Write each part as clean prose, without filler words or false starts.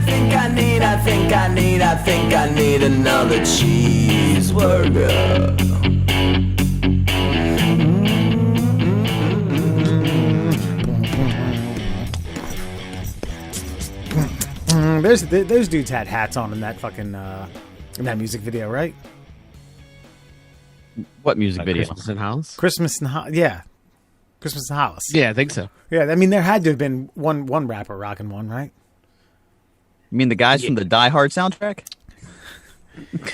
think I need another cheeseburger. Those dudes had hats on in that fucking in that music video, right? What music video? Christmas in Hollis? Christmas in Hollis. Yeah, I think so. Yeah, I mean there had to have been one rapper rocking one, right? You mean the guys from the Die Hard soundtrack?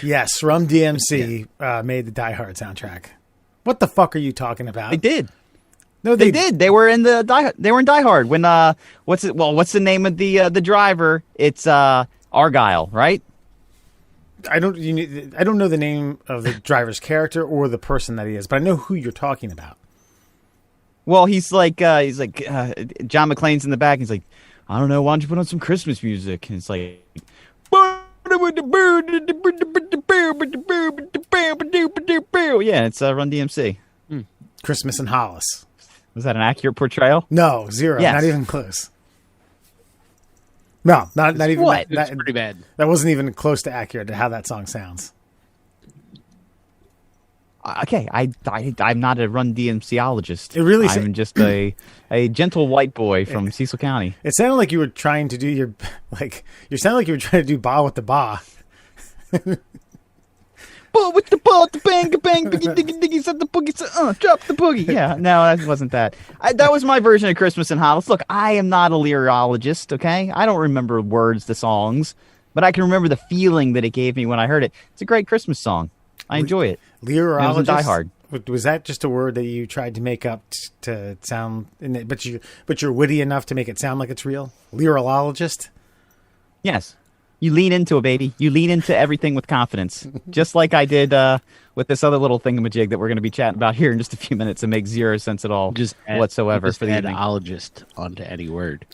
Yes, Rum DMC made the Die Hard soundtrack. What the fuck are you talking about? They did. No, they did. They were in the They were in Die Hard when what's the name of the driver? It's Argyle, right? I don't know the name of the driver's character or the person that he is, but I know who you're talking about. Well, he's like John McClane's in the back. He's like, I don't know, why don't you put on some Christmas music? And it's like, yeah, it's Run DMC. Christmas in Hollis. Was that an accurate portrayal? No, zero. Yes. Not even close. No, not even. What? That's pretty bad. That wasn't even close to accurate to how that song sounds. Okay, I'm not a Run DMCologist. It really I'm just a gentle white boy from Cecil County. It sounded like you were trying to do you sounded like you were trying to do ba with the ba. Ball with the ball, the bang, bang, biggie, diggy, diggy, set the boogie, drop the boogie. Yeah, no, that wasn't that. That was my version of Christmas in Hollis. Look, I am not a lyrologist, okay? I don't remember words to songs, but I can remember the feeling that it gave me when I heard it. It's a great Christmas song. I enjoy it. Lyrologist? Die Hard. Was that just a word that you tried to make up to sound, but you're witty enough to make it sound like it's real? Lyrologist? Yes. You lean into it, baby. You lean into everything with confidence. Just like I did with this other little thingamajig that we're going to be chatting about here in just a few minutes. It makes zero sense at all whatsoever for the evening. Ologist onto any word,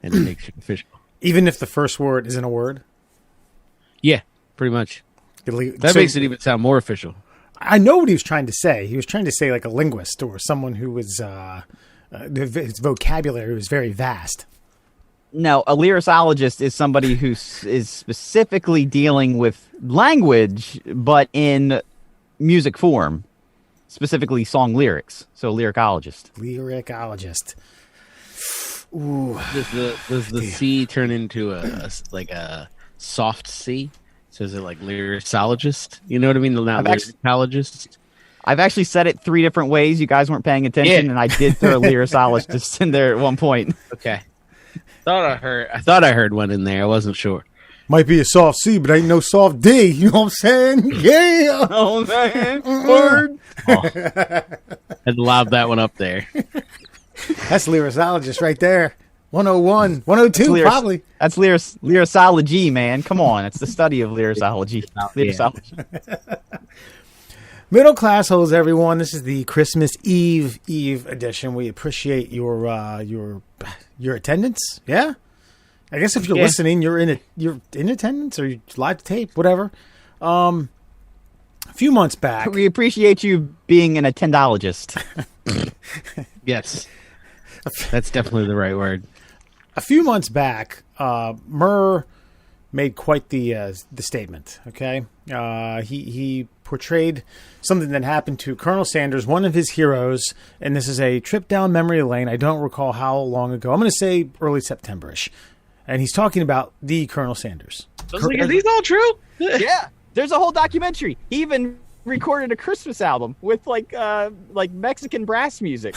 and it makes it official. Even if the first word isn't a word? Yeah, pretty much. That makes it even sound more official. I know what he was trying to say. He was trying to say like a linguist or someone who was his vocabulary was very vast. No, a lyricologist is somebody who is specifically dealing with language, but in music form, specifically song lyrics. So, lyricologist. Lyricologist. Ooh. Does the C turn into a soft C? So is it like lyricologist? You know what I mean? Not lyricologist. I've actually said it 3 different ways. You guys weren't paying attention, and I did throw a lyricologist in there at one point. Okay. I thought I heard one in there. I wasn't sure. Might be a soft C, but ain't no soft D. You know what I'm saying? Yeah. Oh, man. Word. I'd lob that one up there. That's lyricologist right there. 101, 102, probably. That's lyricology, man. Come on. It's the study of lyricology. Lyricology. Middle class holes, everyone. This is the Christmas Eve edition. We appreciate your attendance. Yeah, I guess if you're listening, you're in attendance or you're live to tape, whatever. A few months back, we appreciate you being an attendologist. Yes, that's definitely the right word. A few months back, Murr made quite the statement. Okay, he portrayed something that happened to Colonel Sanders, one of his heroes, and this is a trip down memory lane. I don't recall how long ago. I'm going to say early September-ish. And he's talking about the Colonel Sanders. I was like, are these all true? Yeah, there's a whole documentary. He even recorded a Christmas album with like Mexican brass music.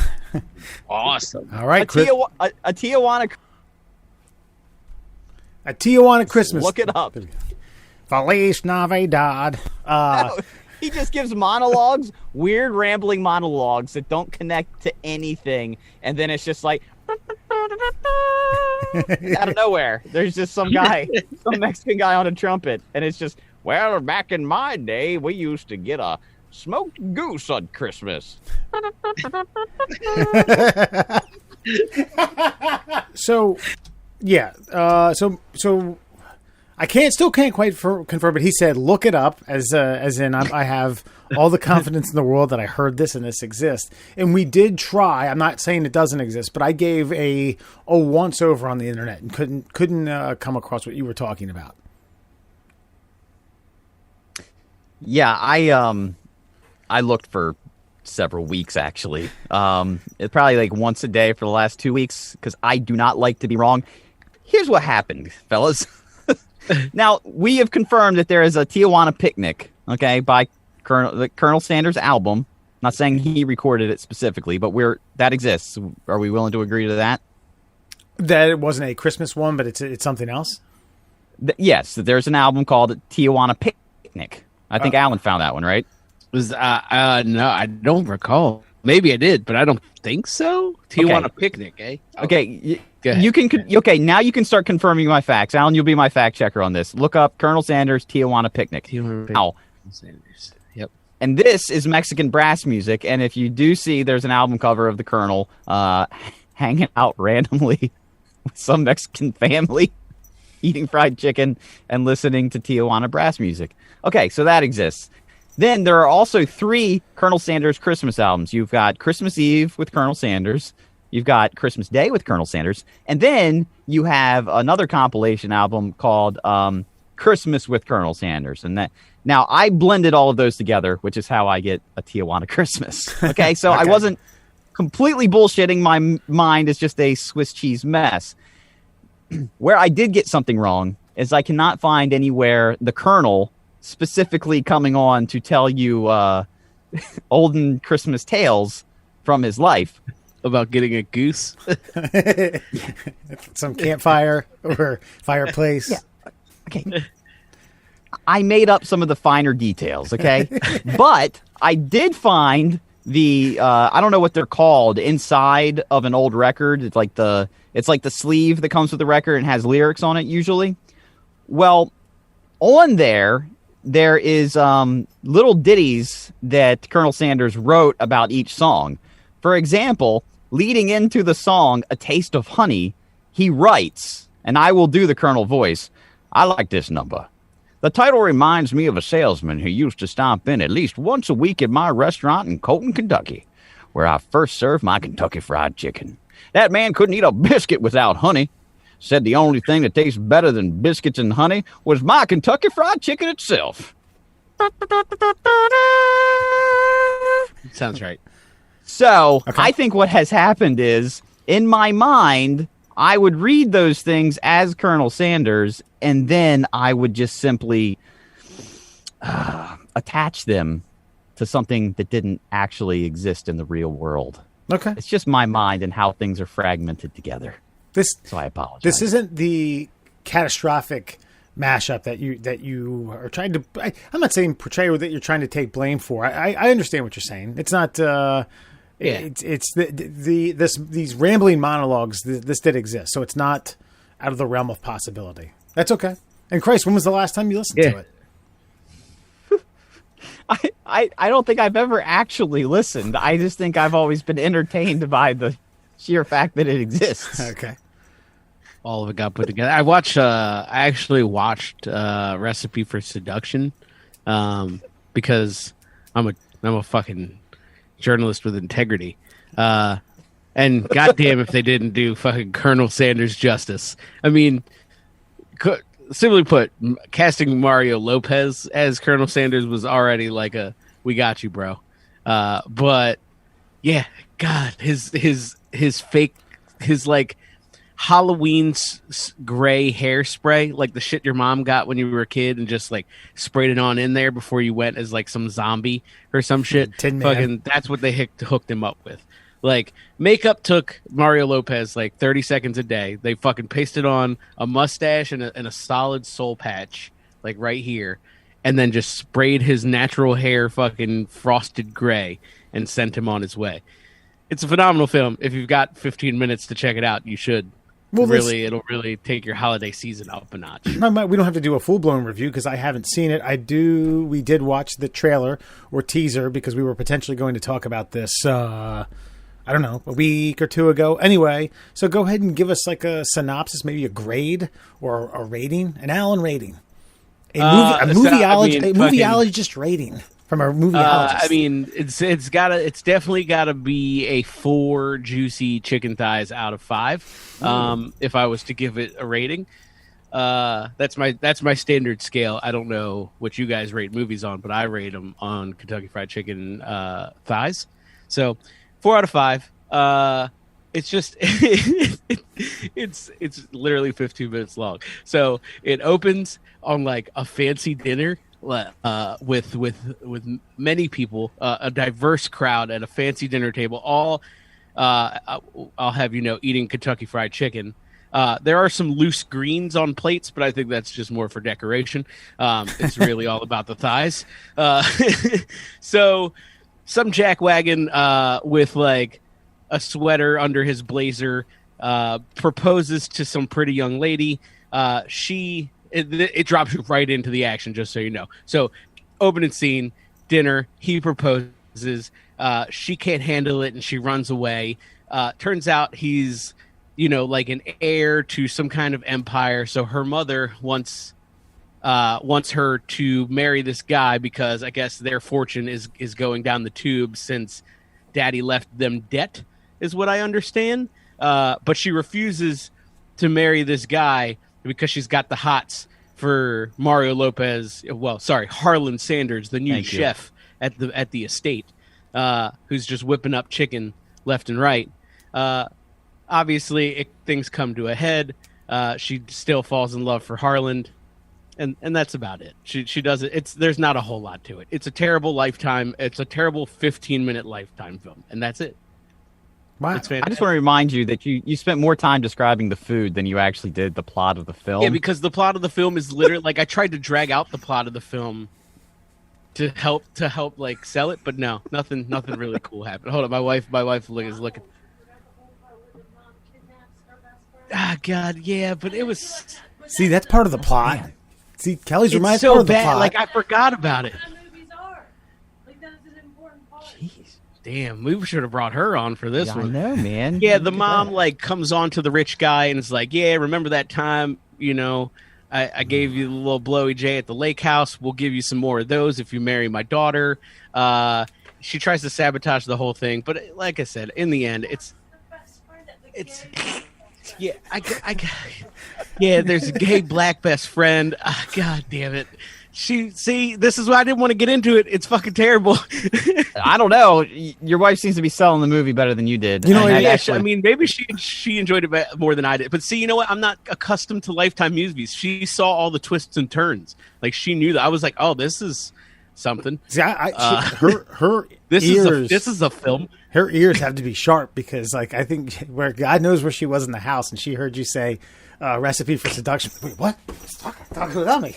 Awesome. All right, a Tijuana Christmas. Look it up. Feliz Navidad. He just gives monologues, weird rambling monologues that don't connect to anything, and then it's just like out of nowhere. There's just some Mexican guy on a trumpet, and it's just, well, back in my day, we used to get a smoked goose on Christmas. So, yeah. So I still can't quite confirm, but he said, look it up, as in I have all the confidence in the world that I heard this and this exists. And we did try. I'm not saying it doesn't exist, but I gave a once over on the internet and couldn't come across what you were talking about. Yeah, I looked for several weeks, actually. It's probably like once a day for the last 2 weeks, because I do not like to be wrong. Here's what happened, fellas. Now, we have confirmed that there is a Tijuana Picnic, okay, by Colonel Sanders' album. Not saying he recorded it specifically, but that exists. Are we willing to agree to that? That it wasn't a Christmas one, but it's something else? Yes, there's an album called Tijuana Picnic. I think Alan found that one, right? No, I don't recall. Maybe I did, but I don't think so. Tijuana Picnic, eh? Okay, you can. Okay, now you can start confirming my facts. Alan, you'll be my fact checker on this. Look up Colonel Sanders Tijuana Picnic. Now, Sanders. Yep. And this is Mexican brass music. And if you do see, there's an album cover of the Colonel hanging out randomly with some Mexican family, eating fried chicken and listening to Tijuana brass music. Okay, so that exists. Then there are also 3 Colonel Sanders Christmas albums. You've got Christmas Eve with Colonel Sanders. You've got Christmas Day with Colonel Sanders. And then you have another compilation album called Christmas with Colonel Sanders. And now I blended all of those together, which is how I get a Tijuana Christmas. Okay, so okay. I wasn't completely bullshitting. My mind is just a Swiss cheese mess. Where I did get something wrong is I cannot find anywhere the Colonel specifically coming on to tell you olden Christmas tales from his life. About getting a goose? Some campfire or fireplace. Yeah. Okay. I made up some of the finer details, okay? But I did find I don't know what they're called, inside of an old record. It's like the sleeve that comes with the record and has lyrics on it usually. Well, on there is little ditties that Colonel Sanders wrote about each song. For example, leading into the song A Taste of Honey, he writes, and I will do the Colonel voice, I like this number. The title reminds me of a salesman who used to stop in at least once a week at my restaurant in Colton, Kentucky, where I first served my Kentucky Fried Chicken. That man couldn't eat a biscuit without honey. Said the only thing that tastes better than biscuits and honey was my Kentucky Fried Chicken itself. Sounds right. So, okay. I think what has happened is, in my mind, I would read those things as Colonel Sanders, and then I would just simply attach them to something that didn't actually exist in the real world. Okay. It's just my mind and how things are fragmented together. So I apologize. This isn't the catastrophic mashup that you are trying to. I'm not saying portray or that you're trying to take blame for. I understand what you're saying. It's not. It's these rambling monologues. This did exist, so it's not out of the realm of possibility. That's okay. And Christ, when was the last time you listened to it? I don't think I've ever actually listened. I just think I've always been entertained by the sheer fact that it exists. Okay. All of it got put together. I actually watched Recipe for Seduction because I'm a fucking journalist with integrity. And goddamn if they didn't do fucking Colonel Sanders justice. I mean, simply put, casting Mario Lopez as Colonel Sanders was already like we got you, bro. But yeah, God, his fake, his like Halloween gray hairspray, like the shit your mom got when you were a kid and just like sprayed it on in there before you went as like some zombie or some shit. Fucking, that's what they hooked him up with. Like, makeup took Mario Lopez like 30 seconds a day. They fucking pasted on a mustache and a solid soul patch, like right here, and then just sprayed his natural hair fucking frosted gray and sent him on his way. It's a phenomenal film. If you've got 15 minutes to check it out, you should. Well, it'll really take your holiday season up a notch. We don't have to do a full-blown review because I haven't seen it. We did watch the trailer or teaser because we were potentially going to talk about this I don't know, a week or two ago. Anyway, so go ahead and give us like a synopsis, maybe a grade or a rating, an Allen rating, a movieologist rating from a movieologist. It's definitely gotta be a 4 juicy chicken thighs out of 5. If I was to give it a rating, that's my standard scale. I don't know what you guys rate movies on, but I rate them on Kentucky Fried Chicken thighs. So 4 out of 5. It's just it's literally 15 minutes long. So it opens on like a fancy dinner with many people, a diverse crowd at a fancy dinner table. All I'll have you know, eating Kentucky Fried Chicken. There are some loose greens on plates, but I think that's just more for decoration. It's really all about the thighs. So some jackwagon with like a sweater under his blazer proposes to some pretty young lady. It drops you right into the action, just so you know. So opening scene, dinner, he proposes. She can't handle it and she runs away. Turns out he's, you know, like an heir to some kind of empire. So her mother wants her to marry this guy because I guess their fortune is going down the tube since daddy left them debt, is what I understand. But she refuses to marry this guy because she's got the hots for Harlan Sanders, the new chef at the estate, who's just whipping up chicken left and right. Obviously, things come to a head. She still falls in love for Harlan, and that's about it. She does it. There's not a whole lot to it. It's a terrible 15-minute Lifetime film, and that's it. Wow. I just want to remind you that you spent more time describing the food than you actually did the plot of the film. Yeah, because the plot of the film is literally like I tried to drag out the plot of the film to help like sell it, but no, nothing really cool happened. Hold on, my wife is looking. Ah, God, yeah, but it was. See, that's part of the plot. See, Kelly's reminds so part of the bad. plot. Like I forgot about it. Movies are. Like that's an important part. Jeez, damn, we should have brought her on for this Yeah, one. I know, man. Yeah, the mom like comes on to the rich guy and is like, "Yeah, remember that time? You know, I gave you the little blowy J at the lake house. We'll give you some more of those if you marry my daughter." She tries to sabotage the whole thing, but like I said, in the end, it's. Yeah, yeah. There's a gay black best friend. God damn it. This is why I didn't want to get into it. It's fucking terrible. I don't know. Your wife seems to be selling the movie better than you did. You know, I mean, maybe she enjoyed it more than I did. But see, you know what? I'm not accustomed to Lifetime movies. She saw all the twists and turns. Like she knew that. I was like, oh, this is something. See, her this ears. This is a film. Her ears have to be sharp because, like, I think where God knows where she was in the house, and she heard you say "recipe for seduction." Wait, what? Talk without me.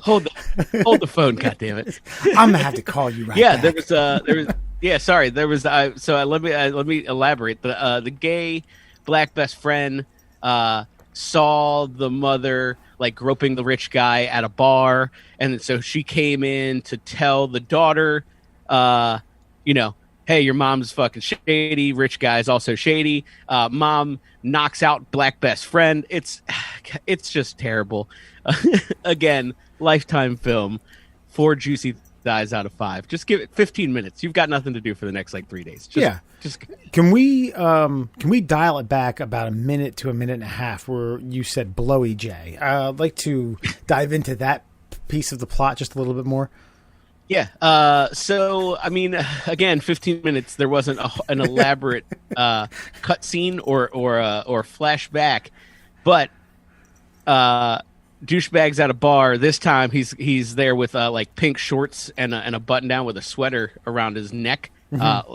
hold the phone, goddammit. I'm gonna have to call you right. Yeah, back. there was. Yeah, sorry. There was. Let me elaborate. The gay black best friend saw the mother like groping the rich guy at a bar, and so she came in to tell the daughter, you know, hey, your mom's fucking shady. Rich guy's also shady. Mom knocks out black best friend. It's just terrible. Again, Lifetime film, 4 juicy thighs out of 5. Just give it 15 minutes. You've got nothing to do for the next like 3 days. Can we dial it back about a minute to a minute and a half where you said blowy J? I'd like to dive into that piece of the plot just a little bit more. Yeah. So, I mean, again, 15 minutes. There wasn't an elaborate cut scene or flashback, but douchebag's at a bar. This time, he's there with like pink shorts and a button down with a sweater around his neck.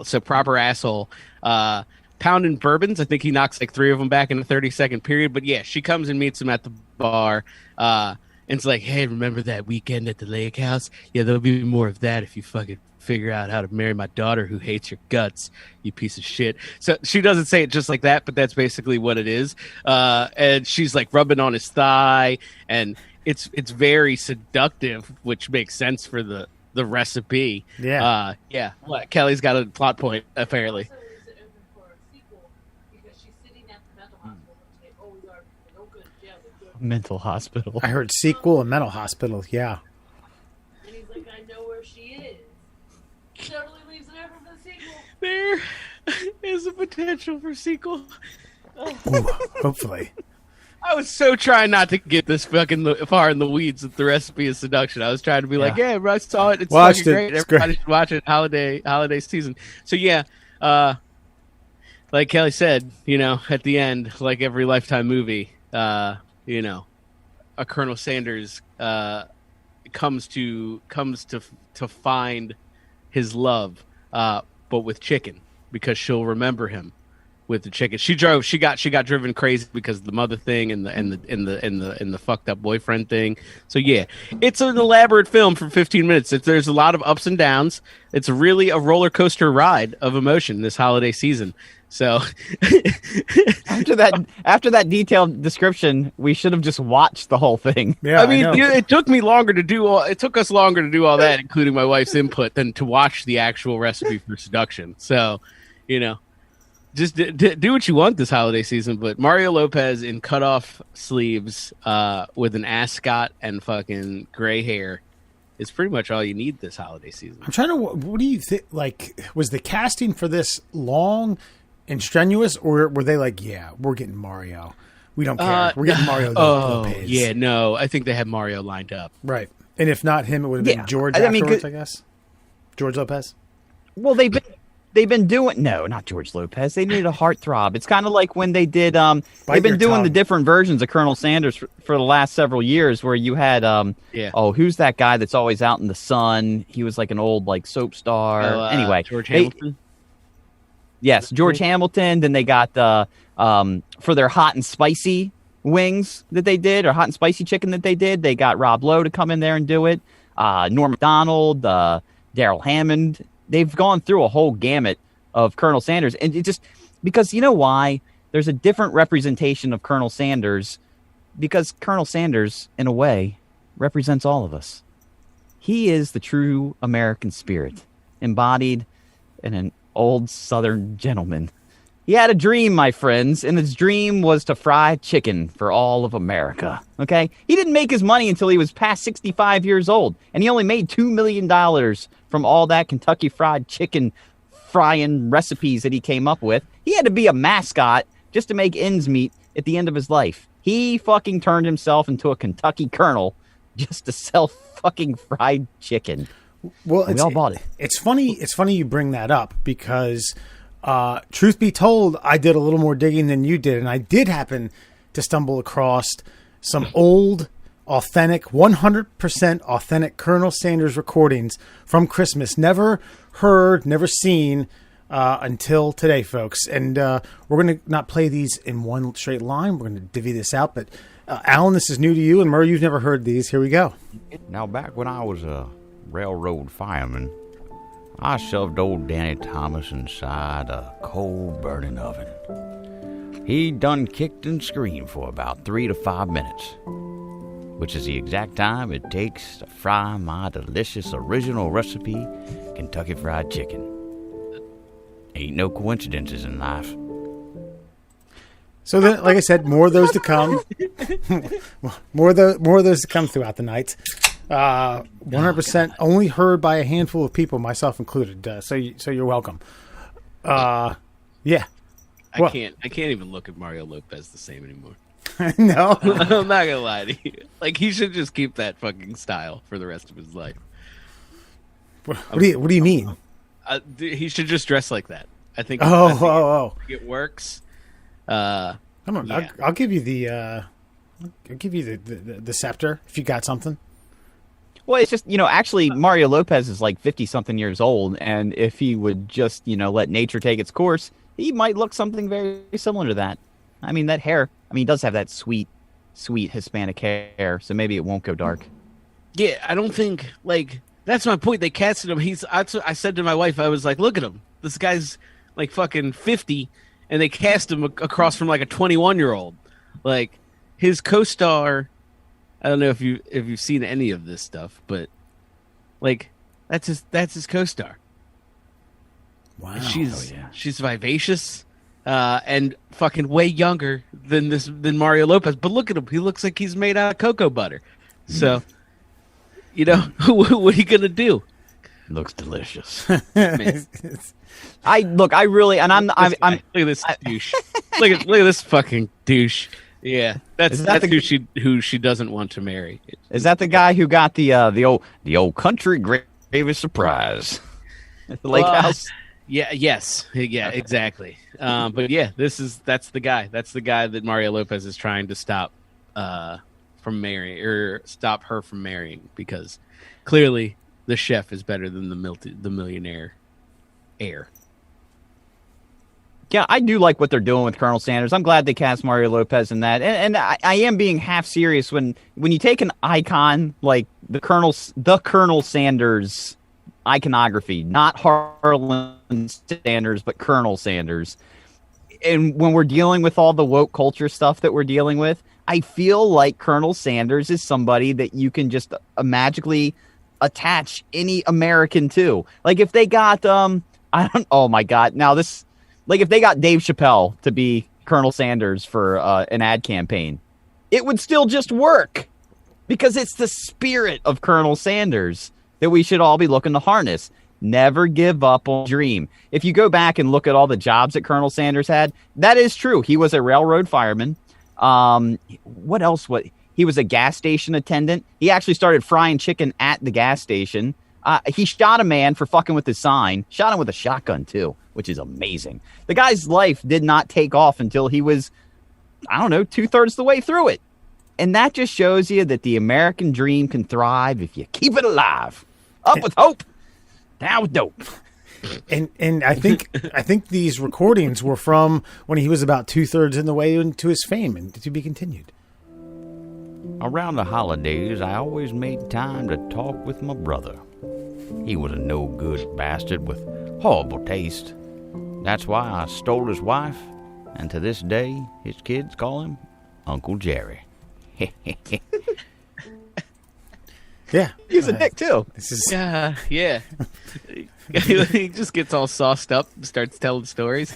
So proper asshole. Pounding bourbons. I think he knocks like 3 of them back in a 30-second period. But yeah, she comes and meets him at the bar. And it's like, hey, remember that weekend at the lake house? Yeah, there'll be more of that if you fucking figure out how to marry my daughter who hates your guts, you piece of shit. So she doesn't say it just like that, but that's basically what it is. And she's like rubbing on his thigh, and it's very seductive, which makes sense for the the recipe. Yeah. Yeah. What? Kelly's got a plot point apparently. Also, is it open for a sequel because she's sitting at the mental hospital and they always are. They don't go to jail. They go. Mental hospital. I heard sequel and mental hospital. Yeah. And he's like, I know where she is. Totally leaves it open for the sequel. There is a potential for sequel. Ooh, hopefully. I was so trying not to get this fucking far in the weeds with the recipe of seduction. I was trying to be like, yeah, I saw it. It's Watched fucking it. great. It's Everybody great. should watch it. Holiday season. So yeah, like Kelly said, at the end, like every Lifetime movie, a Colonel Sanders comes to find his love, but with chicken because she'll remember him with the chicken. She got driven crazy because of the mother thing and the fucked up boyfriend thing. So yeah, it's an elaborate film for 15 minutes. There's a lot of ups and downs. It's really a roller coaster ride of emotion this holiday season. So After that detailed description, we should have just watched the whole thing. Yeah. I mean, know. it took us longer to do all that, including my wife's input, than to watch the actual recipe for seduction. So, just do what you want this holiday season. But Mario Lopez in cutoff sleeves, with an ascot and fucking gray hair, is pretty much all you need this holiday season. I'm trying to. What do you think? Like, was the casting for this long and strenuous, or were they like, yeah, we're getting Mario. We don't care. We're getting Mario Lopez. Yeah, no, I think they had Mario lined up. Right. And if not him, it would have been Yeah. George I mean, afterwards, I guess. George Lopez. Well, they've been doing not George Lopez. They needed a heartthrob. It's kind of like when they did. Bite They've been your doing tongue. the different versions of Colonel Sanders for the last several years, where you had who's that guy that's always out in the sun? He was like an old like soap star. Anyway, George Hamilton. Yes, George Hamilton. Then they got for their hot and spicy wings that they did, or hot and spicy chicken that they did. They got Rob Lowe to come in there and do it. Norm Macdonald, Daryl Hammond. They've gone through a whole gamut of Colonel Sanders, and it just because you know why there's a different representation of Colonel Sanders, because Colonel Sanders, in a way, represents all of us. He is the true American spirit, embodied in an old Southern gentleman. He had a dream, my friends, and his dream was to fry chicken for all of America. Okay? He didn't make his money until he was past 65 years old, and he only made $2 million from all that Kentucky Fried Chicken frying recipes that he came up with. He had to be a mascot just to make ends meet at the end of his life. He fucking turned himself into a Kentucky colonel just to sell fucking fried chicken. Well, We all bought it. It's funny. It's funny you bring that up because, truth be told, I did a little more digging than you did, and I did happen to stumble across some old, authentic, 100% authentic Colonel Sanders recordings from Christmas. Never heard, never seen until today, folks. And we're going to not play these in one straight line. We're going to divvy this out. But Alan, this is new to you, and Murray, you've never heard these. Here we go. Now, back when I was a railroad fireman, I shoved old Danny Thomas inside a coal-burning oven. He done kicked and screamed for about 3 to 5 minutes, which is the exact time it takes to fry my delicious original recipe, Kentucky Fried Chicken. Ain't no coincidences in life. So, then, like I said, more of those to come. more of those to come throughout the night. 100% only heard by a handful of people, myself included. So you're welcome. Yeah. I can't even look at Mario Lopez the same anymore. No. I'm not gonna lie to you. Like, he should just keep that fucking style for the rest of his life. What do you mean? He should just dress like that. I think. Oh. It works. I don't know. Yeah. I'll give you the the scepter if you got something. Well, it's just, actually Mario Lopez is like 50-something years old, and if he would just, let nature take its course, he might look something very similar to that. I mean, that hair, he does have that sweet Hispanic hair, so maybe it won't go dark. Yeah, I don't think, that's my point. They casted him. I said to my wife, I was like, look at him. This guy's like fucking 50, and they cast him across from like a 21-year-old. Like, his co-star, I don't know if you've seen any of this stuff, but like That's his co-star. Wow. And she's vivacious and fucking way younger than Mario Lopez. But look at him; he looks like he's made out of cocoa butter. So, what are you gonna do? Looks delicious. Man. I really, and I'm Look at this douche. look at this fucking douche. Yeah, that's who she doesn't want to marry. Is that the guy who got the old country gravest surprise at the lake house? Yeah. Yes. Yeah. Exactly. But yeah, that's the guy. That's the guy that Mario Lopez is trying to stop from marrying or stop her from marrying because clearly the chef is better than the millionaire heir. Yeah, I do like what they're doing with Colonel Sanders. I'm glad they cast Mario Lopez in that, and I am being half serious when you take an icon like the Colonel Sanders iconography, not Harlan Sanders, but Colonel Sanders. And when we're dealing with all the woke culture stuff that we're dealing with, I feel like Colonel Sanders is somebody that you can just magically attach any American to. Like if they got oh my God, now this. Like if they got Dave Chappelle to be Colonel Sanders for an ad campaign, it would still just work because it's the spirit of Colonel Sanders that we should all be looking to harness. Never give up on dream. If you go back and look at all the jobs that Colonel Sanders had, that is true. He was a railroad fireman. What else? He was a gas station attendant. He actually started frying chicken at the gas station. He shot a man for fucking with his sign. Shot him with a shotgun, too, which is amazing. The guy's life did not take off until he was, 2/3 the way through it. And that just shows you that the American dream can thrive if you keep it alive. Up with hope, down with dope. And I think these recordings were from when he was about 2/3 in the way into his fame, and to be continued. Around the holidays, I always made time to talk with my brother. He was a no-good bastard with horrible taste. That's why I stole his wife, and to this day, his kids call him Uncle Jerry. Yeah. He's a dick, too. This is Yeah. He just gets all sauced up and starts telling stories.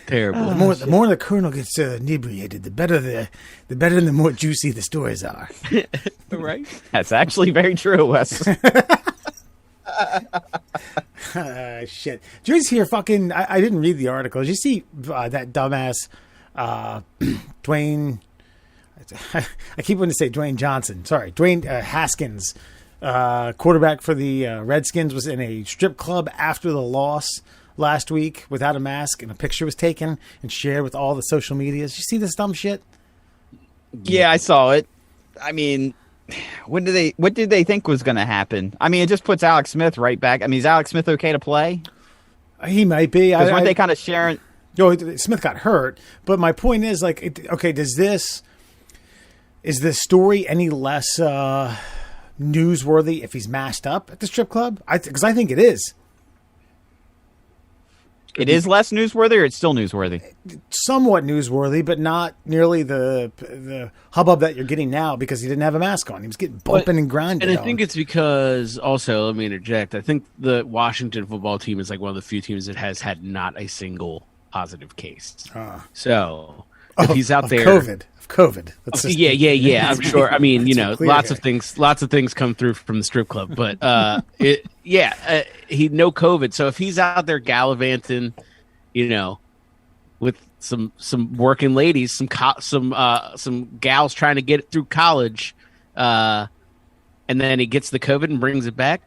Terrible. the more the colonel gets inebriated, the better and the more juicy the stories are. Right? That's actually very true, Wes. Shit. Did you guys hear fucking... I didn't read the article. Did you see that dumbass Dwayne... I keep wanting to say Dwayne Johnson. Sorry. Dwayne Haskins, quarterback for the Redskins, was in a strip club after the loss last week without a mask, and a picture was taken and shared with all the social medias. You see this dumb shit? Yeah, I saw it. I mean, what did they think was going to happen? I mean, it just puts Alex Smith right back. I mean, is Alex Smith okay to play? He might be. Because weren't they kind of sharing? Smith got hurt, but my point is, is this story any less newsworthy if he's masked up at the strip club? Because I think it is. It is less newsworthy, or it's still newsworthy? Somewhat newsworthy, but not nearly the hubbub that you're getting now because he didn't have a mask on. He was getting bumping and grinding. And I think it's because, also, let me interject, I think the Washington football team is like one of the few teams that has had not a single positive case. So, if he's out there... COVID. Yeah. I'm sure. I mean, lots of things come through from the strip club, but he no COVID. So if he's out there gallivanting, with some working ladies, some gals trying to get through college, and then he gets the COVID and brings it back,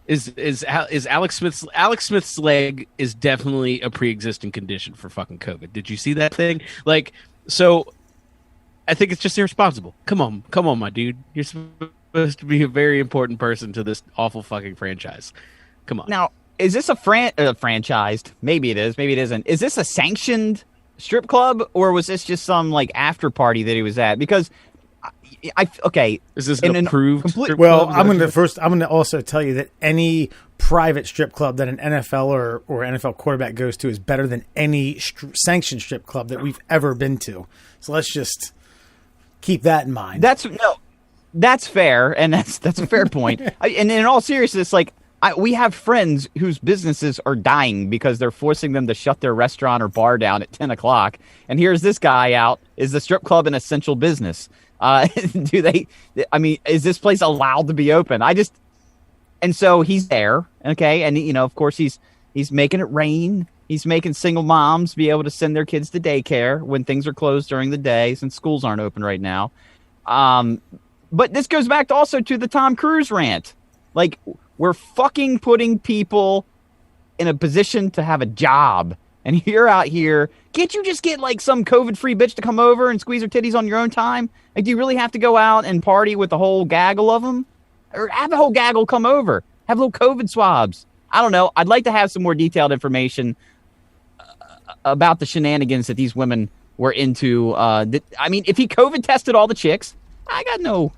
is Alex Smith's leg is definitely a pre-existing condition for fucking COVID. Did you see that thing? So I think it's just irresponsible. Come on, my dude. You're supposed to be a very important person to this awful fucking franchise. Come on. Now, is this a franchised? Maybe it is. Maybe it isn't. Is this a sanctioned strip club, or was this just some after party that he was at? Because is this an approved strip Well, club? I'm going to also tell you that any private strip club that an NFL or NFL quarterback goes to is better than any sanctioned strip club that we've ever been to. So let's just keep that in mind. That's fair, and that's a fair point. And in all seriousness, like we have friends whose businesses are dying because they're forcing them to shut their restaurant or bar down at 10 o'clock. And here's this guy out. Is the strip club an essential business? Do they? I mean, is this place allowed to be open? And so he's there, okay, and of course he's making it rain. He's making single moms be able to send their kids to daycare when things are closed during the day since schools aren't open right now. But this goes back also to the Tom Cruise rant. Like, we're fucking putting people in a position to have a job. And you're out here. Can't you just get, like, some COVID-free bitch to come over and squeeze her titties on your own time? Like, do you really have to go out and party with the whole gaggle of them? Or have the whole gaggle come over. Have little COVID swabs. I don't know. I'd like to have some more detailed information about the shenanigans that these women were into. I mean, if he COVID tested all the chicks, I got no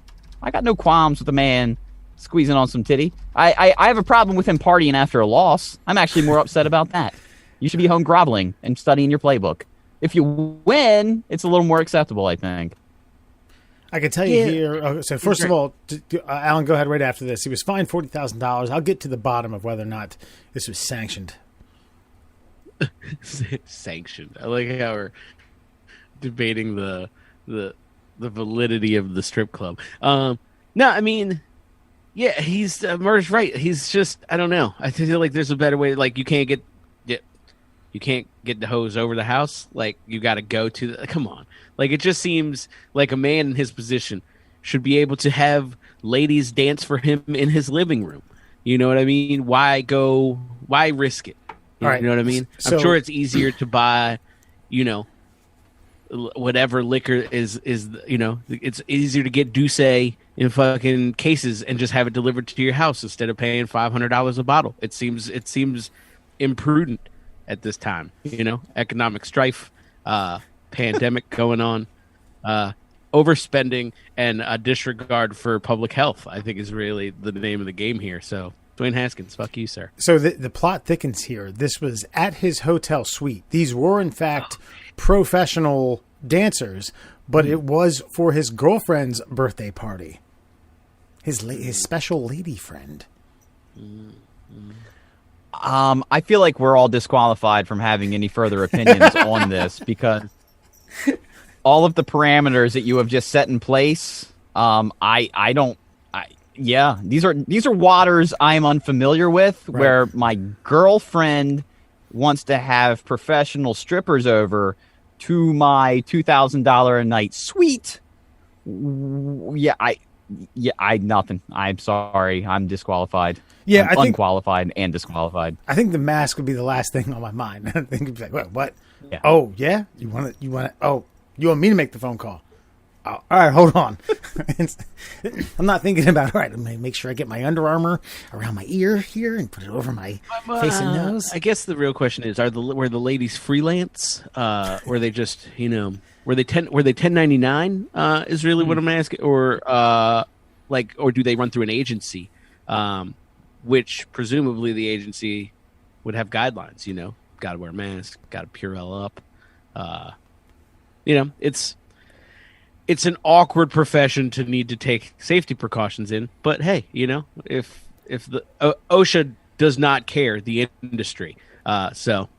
qualms with a man squeezing on some titty. I have a problem with him partying after a loss. I'm actually more upset about that. You should be home groveling and studying your playbook. If you win, it's a little more acceptable, I think. I can tell you here. So first of all, Alan, go ahead right after this. He was fined $40,000. I'll get to the bottom of whether or not this was sanctioned. Sanctioned. I like how we're debating the validity of the strip club. No, I mean, yeah, he's Murr's right. He's just, I don't know. I feel like there's a better way. Like, you can't get the hose over the house. Like, you got to go to the, come on. Like, it just seems like a man in his position should be able to have ladies dance for him in his living room. You know what I mean? Why risk it? You know what I mean? So, I'm sure it's easier to buy, whatever liquor is, it's easier to get Douce in fucking cases and just have it delivered to your house instead of paying $500 a bottle. It seems imprudent at this time, economic strife, pandemic going on, overspending, and a disregard for public health, I think, is really the name of the game here. So, Dwayne Haskins, fuck you, sir. So the plot thickens here. This was at his hotel suite. These were, in fact, professional dancers, but it was for his girlfriend's birthday party. His special lady friend. I feel like we're all disqualified from having any further opinions on this because all of the parameters that you have just set in place, these are waters I am unfamiliar with, right. Where my girlfriend wants to have professional strippers over to my $2,000 a night suite. Nothing. I'm sorry. I'm disqualified. Yeah, I'm unqualified and disqualified. I think the mask would be the last thing on my mind. I think it'd be like, what? Yeah. Oh, yeah? You want to? Oh, you want me to make the phone call? Oh, all right, hold on. I'm not thinking about, all right, I'm going to make sure I get my Under Armour around my ear here and put it over my face and nose. I guess the real question is, were the ladies freelance? Were they just, were they 1099? Is really what I'm asking, or do they run through an agency? Which presumably the agency would have guidelines. Got to wear a mask, got to Purell up. It's an awkward profession to need to take safety precautions in. But hey, if the OSHA does not care, the industry. So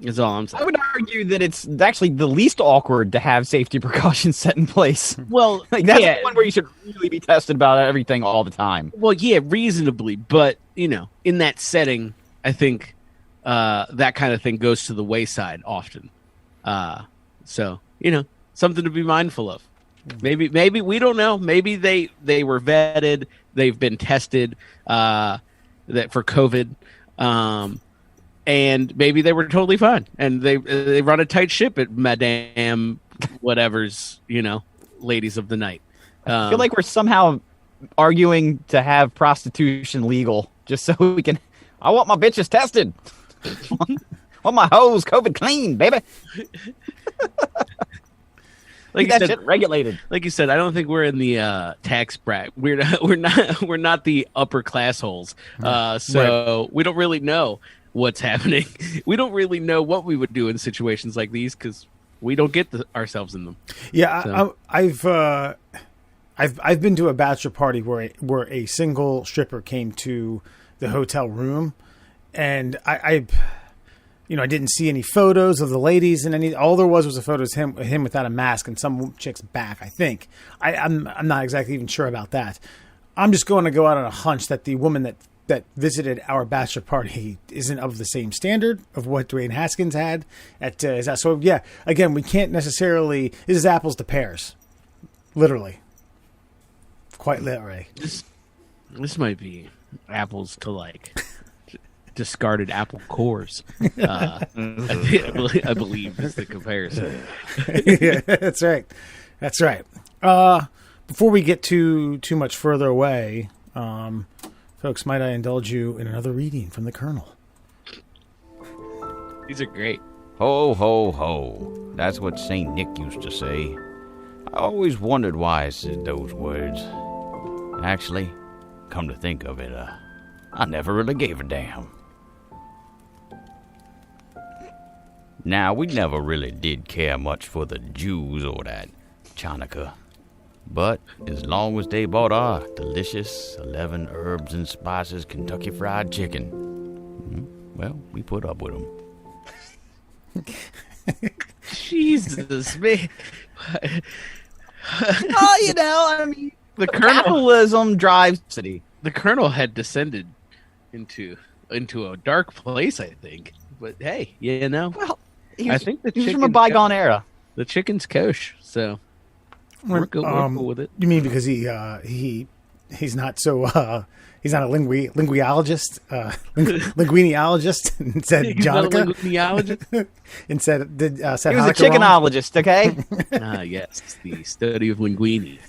is all I'm saying. I would argue that it's actually the least awkward to have safety precautions set in place. Well, that's the one where you should really be tested about everything all the time. Well, yeah, reasonably, but in that setting, I think that kind of thing goes to the wayside often. So something to be mindful of. Maybe we don't know. Maybe they were vetted. They've been tested that for COVID. And maybe they were totally fine, and they run a tight ship at Madame whatever's ladies of the night. I feel like we're somehow arguing to have prostitution legal just so we can. I want my bitches tested. I want my hoes COVID clean, baby. Like that shit regulated. Like you said, I don't think we're in the tax bracket. We're not the upper class holes. So we don't really know what's happening. We don't really know what we would do in situations like these because We don't get ourselves in them. Yeah, So. I've been to a bachelor party where a single stripper came to the hotel room, and I didn't see any photos of the ladies, and all there was a photo of him without a mask and some chick's back. I think I'm not exactly even sure about that. I'm just going to go out on a hunch that the woman that visited our bachelor party isn't of the same standard of what Dwayne Haskins had at is that. So yeah, again, we can't necessarily. This is apples to pears, literally, quite literally. This might be apples to like discarded apple cores. I believe is the comparison. Yeah, that's right. That's right. Before we get too much further away, folks, might I indulge you in another reading from the Colonel? These are great. Ho, ho, ho. That's what St. Nick used to say. I always wondered why I said those words. Actually, come to think of it, I never really gave a damn. Now, we never really did care much for the Jews or that Chanukah. But as long as they bought our delicious 11 herbs and spices Kentucky Fried Chicken, well, we put up with them. Jesus, man. Oh, I mean, The Colonel, capitalism drives city. the Colonel had descended into a dark place, I think. But hey, Well, I think he's from a bygone era. The chicken's kosher, so we're cool with it. You mean because he's not so he's not a linguiologist, linguineologist instead He's not a Jonica linguineologist? instead said He was a Hanukkah wrong? chickenologist, okay? Yes, the study of linguine.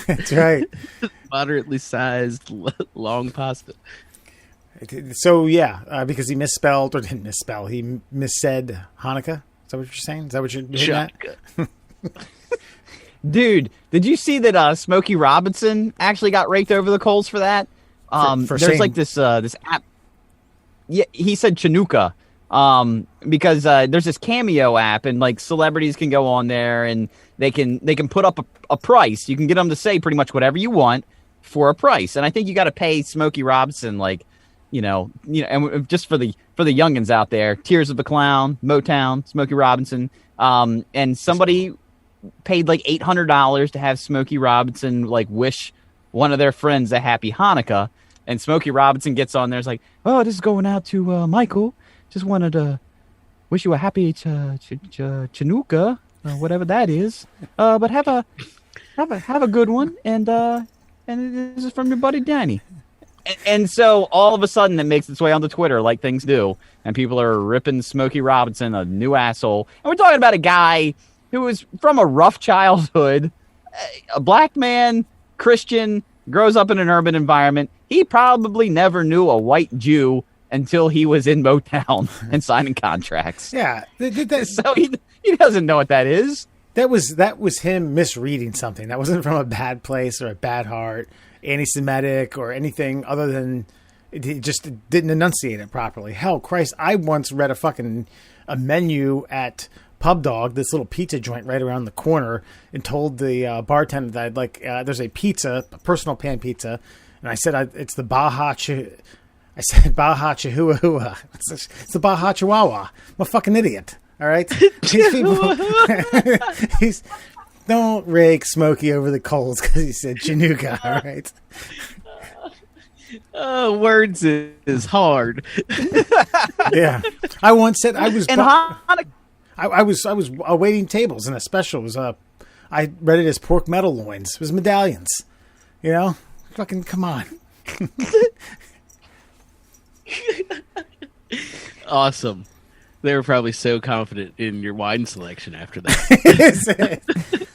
That's right. Moderately sized, long pasta. So yeah, because he misspelled or didn't misspell, he missaid Hanukkah. Is that what you're saying? Is that what you're hitting at? Dude, did you see that Smokey Robinson actually got raked over the coals for that? For There's saying- like this app. Yeah, he said Chinooka. Because there's this Cameo app, and like celebrities can go on there and they can put up a price. You can get them to say pretty much whatever you want for a price. And I think you got to pay Smokey Robinson and just for the youngins out there, Tears of the Clown, Motown, Smokey Robinson, and somebody paid like $800 to have Smokey Robinson like wish one of their friends a happy Hanukkah, and Smokey Robinson gets on there, is like, "Oh, this is going out to Michael. Just wanted to wish you a happy Chanukah, whatever that is. But have a good one, and this is from your buddy Danny." And so all of a sudden it makes its way onto Twitter like things do, and people are ripping Smokey Robinson a new asshole. And we're talking about a guy who was from a rough childhood, a black man, Christian, grows up in an urban environment. He probably never knew a white Jew until he was in Motown and signing contracts. Yeah, So he doesn't know what that is. that was him misreading something. That wasn't from a bad place or a bad heart, anti-Semitic or anything other than he just didn't enunciate it properly. Hell, Christ, I once read a menu at Pub Dog, this little pizza joint right around the corner, and told the bartender that I'd like there's a pizza, a personal pan pizza, and I said it's the Baja Chihuahua. It's the Baja Chihuahua. I'm a fucking idiot. All right, these people. Don't rake Smokey over the coals because he said Chinooka. All right. Words is hard. Yeah, I once said I was. And Hanukkah. I was awaiting tables, and a special was I read it as pork metal loins. It was medallions. Fucking come on. Awesome. They were probably so confident in your wine selection after that.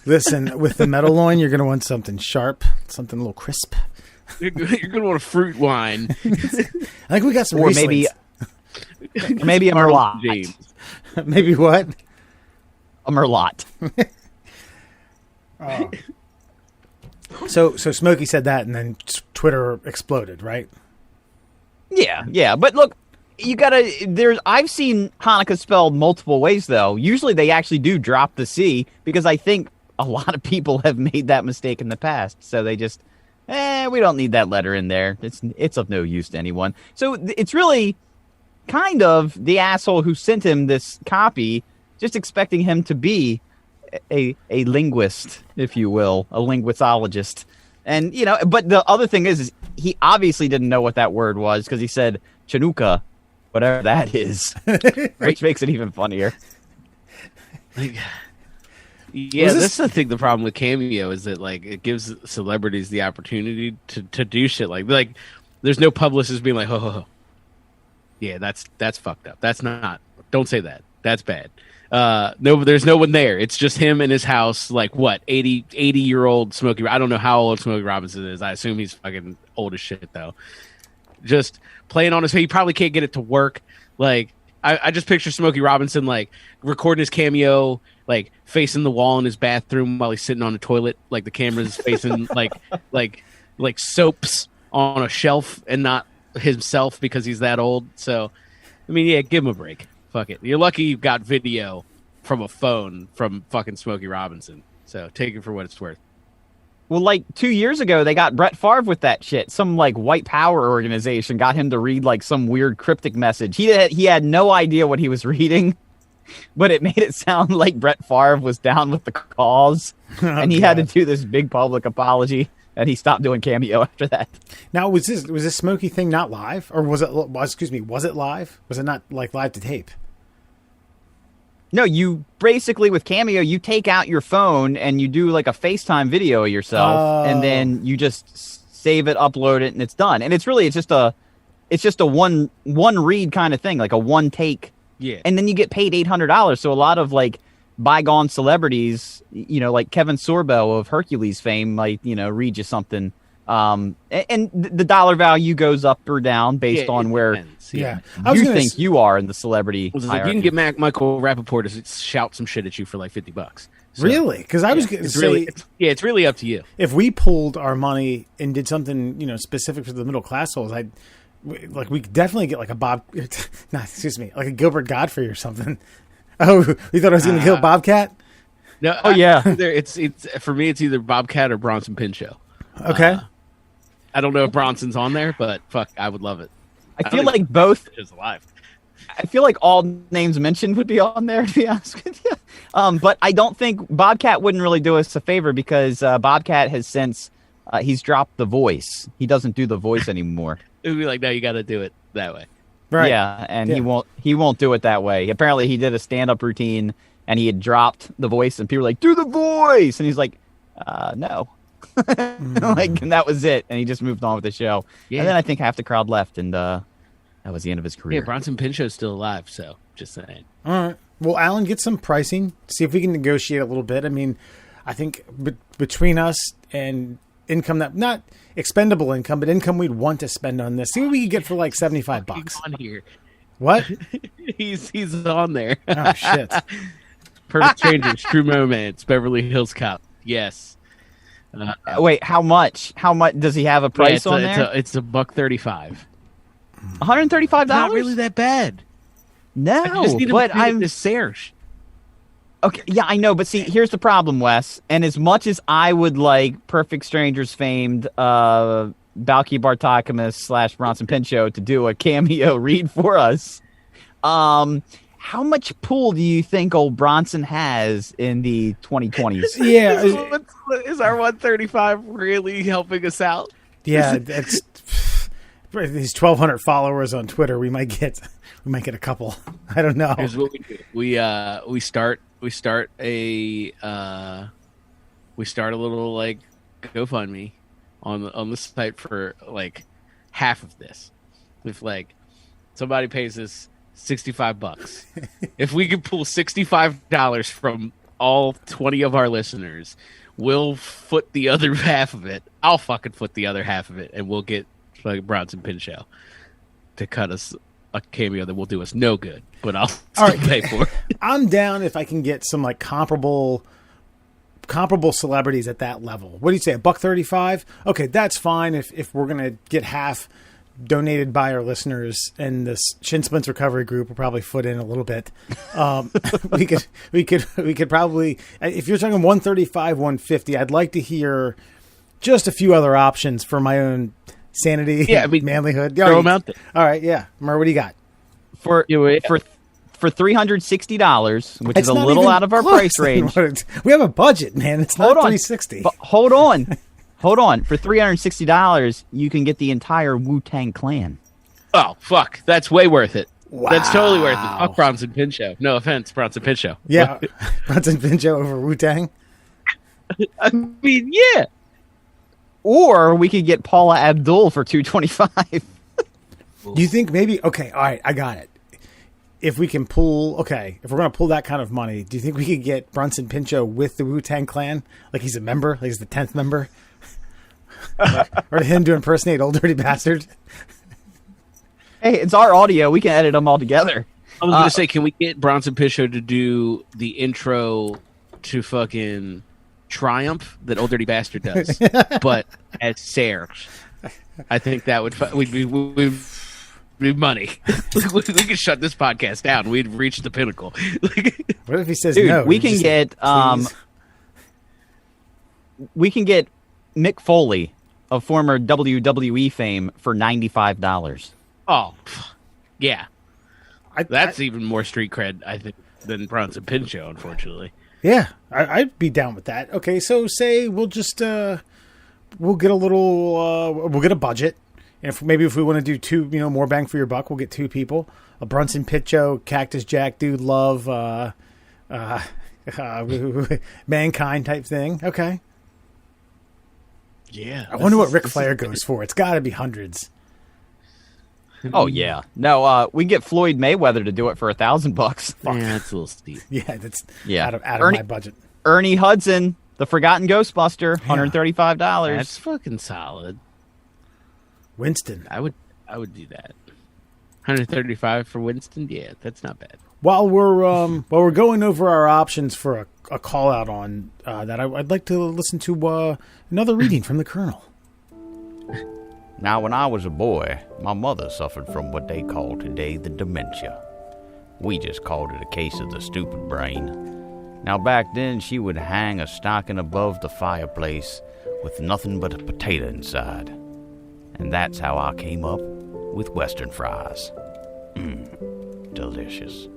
Listen, with the metal loin, you're going to want something sharp, something a little crisp. You're going to want a fruit wine. I think we got some Or Rieslings. maybe a Merlot. James. Maybe what? A Merlot. So Smokey said that, and then Twitter exploded, right? Yeah. But look, you gotta. I've seen Hanukkah spelled multiple ways though. Usually they actually do drop the C because I think a lot of people have made that mistake in the past. So they just, we don't need that letter in there. It's of no use to anyone. So it's really kind of the asshole who sent him this copy, just expecting him to be a linguist, if you will, a linguistologist. And, but the other thing is he obviously didn't know what that word was because he said Chinooka, whatever that is, which makes it even funnier. Yeah, that's the thing. The problem with Cameo is that it gives celebrities the opportunity to do shit like there's no publicist being like, ho. Yeah, that's fucked up. That's not. Don't say that. That's bad. No, there's no one there. It's just him in his house, 80-year-old Smokey. I don't know how old Smokey Robinson is. I assume he's fucking old as shit though. Just playing on his. He probably can't get it to work. I just picture Smokey Robinson recording his Cameo, facing the wall in his bathroom while he's sitting on the toilet, the camera's facing like soaps on a shelf and not himself because he's that old. So, I mean, yeah, give him a break. Fuck it. You're lucky you got video from a phone from fucking Smokey Robinson. So take it for what it's worth. Well, 2 years ago, they got Brett Favre with that shit. Some white power organization got him to read some weird cryptic message. He had no idea what he was reading, but it made it sound like Brett Favre was down with the cause, and he had to do this big public apology, and he stopped doing Cameo after that. Now, was this Smokey thing not live, or was it? Was it live? Was it not live to tape? No, you basically with Cameo, you take out your phone and you do a FaceTime video of yourself, and then you just save it, upload it, and it's done. And it's just a one read kind of thing, a one take. Yeah. And then you get paid $800. So a lot of bygone celebrities, like Kevin Sorbo of Hercules fame, might read you something. And the dollar value goes up or down based on where you think you are in the celebrity hierarchy. You can get Michael Rappaport to shout some shit at you for $50. So, really? Because I was going to say, it's really up to you. If we pulled our money and did something specific for the middle class holes, we could definitely get a Bob, a Gilbert Godfrey or something. Oh, you thought I was going to kill Bobcat? No. Yeah. It's for me. It's either Bobcat or Bronson Pinchot. Okay. I don't know if Bronson's on there, but fuck, I would love it. I feel like both is alive. I feel like all names mentioned would be on there, to be honest with you. But I don't think Bobcat wouldn't really do us a favor because Bobcat has since he's dropped the voice. He doesn't do the voice anymore. It would be like, no, you got to do it that way. Right. Yeah, and he won't do it that way. Apparently, he did a stand-up routine and he had dropped the voice, and people were like, "Do the voice," and he's like, "No." And that was it, and he just moved on with the show. Yeah. And then I think half the crowd left, and that was the end of his career. Yeah, Bronson Pinchot's still alive, so just saying. All right. Well, Alan, get some pricing. See if we can negotiate a little bit. I mean, I think between us and income that not expendable income, but income we'd want to spend on this. See what we could get for $75. He's on here. What? he's on there. Oh shit. Perfect Strangers, True Romance, Beverly Hills Cop. Yes. Wait, how much? How much does he have a price on there? It's $135. $135? Not really that bad. No, I just need but I'm this Serge. Okay, yeah, I know, but see, here's the problem, Wes. And as much as I would like Perfect Strangers famed Balky Bartokomous / Bronson Pinchot to do a cameo read for us, how much pull do you think old Bronson has in the 2020s? Yeah. Is our 135 really helping us out? Yeah, that's these 1,200 followers on Twitter. We might get a couple. I don't know. Here's what we do. We start a little like GoFundMe on the site for like half of this. If like somebody pays us $65, if we could pull $65 from all 20 of our listeners, we'll foot the other half of it. I'll fucking foot the other half of it, and we'll get like Bronson Pinchot to cut us a cameo that will do us no good, but I'll still pay for it. I'm down if I can get some like comparable celebrities at that level. What do you say, $135? Okay, that's fine if we're gonna get half donated by our listeners and this Shin Splints recovery group will probably foot in a little bit. We could probably, if you're talking 135, 150, I'd like to hear just a few other options for my own sanity, manlyhood. Throw them out there. All right, yeah. Mer, what do you got? For $360, which is a not little even out of our close price to range. We have a budget, man. It's not $360. But hold on. Hold on. For $360, you can get the entire Wu-Tang Clan. Oh, fuck. That's way worth it. Wow. That's totally worth it. Fuck Bronson Pinchot. No offense, Bronson Pinchot. Yeah. Bronson Pinchot over Wu-Tang. I mean, yeah. Or we could get Paula Abdul for $225. Do you think maybe, okay, all right, I got it. If we can pull, if we're going to pull that kind of money, do you think we could get Bronson Pinchot with the Wu-Tang Clan? Like he's a member? Like he's the 10th member? Or him to impersonate Old Dirty Bastard? Hey, it's our audio. We can edit them all together. I was going to say, can we get Bronson Pinchot to do the intro to fucking Triumph that Old Dirty Bastard does, but as Serge? I think that we'd be money. we could shut this podcast down. We'd reach the pinnacle. What if he says Dude, no? we can get Mick Foley of former WWE fame for $95. Oh, yeah. That's even more street cred, I think, than Bronson Pinchot, unfortunately. Yeah, I'd be down with that. Okay, so say we'll just we'll get a little we'll get a budget. And if we want to do two, more bang for your buck, we'll get two people: a Bronson Pinchot, Cactus Jack, Dude Love, Mankind type thing. Okay. Yeah. I wonder what Ric Flair goes for. It's got to be hundreds. Oh yeah, no, we can get Floyd Mayweather to do it for $1,000. Yeah, that's a little steep. Yeah, that's out of my budget. Ernie Hudson, the Forgotten Ghostbuster, $135. That's fucking solid. Winston. I would do that. 135 for Winston. Yeah, that's not bad. While we're going over our options for a call out on that, I'd like to listen to another reading from the Colonel. Now, when I was a boy, my mother suffered from what they call today the dementia. We just called it a case of the stupid brain. Now, back then, she would hang a stocking above the fireplace with nothing but a potato inside. And that's how I came up with Western fries. Delicious.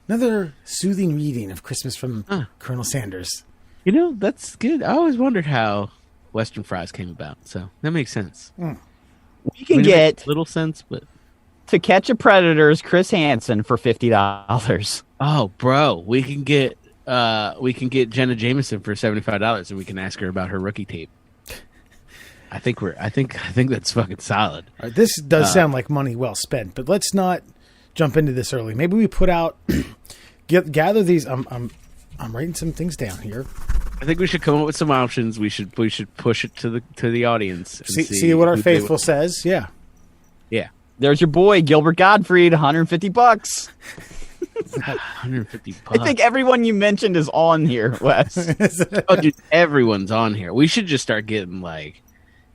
Another soothing reading of Christmas from Colonel Sanders. That's good. I always wondered how Western fries came about, so that makes sense. We can get little sense, but To Catch a Predator's Chris Hansen for $50. Oh, bro, we can get Jenna Jameson for $75, and we can ask her about her rookie tape. I think that's fucking solid. All right, this does sound like money well spent, but let's not jump into this early. Maybe we put out gather these. I'm writing some things down here. I think we should come up with some options. We should push it to the audience. And see what our faithful says. Yeah. Yeah. There's your boy Gilbert Gottfried, $150. $150. I think everyone you mentioned is on here, Wes. Oh, dude, everyone's on here. We should just start getting like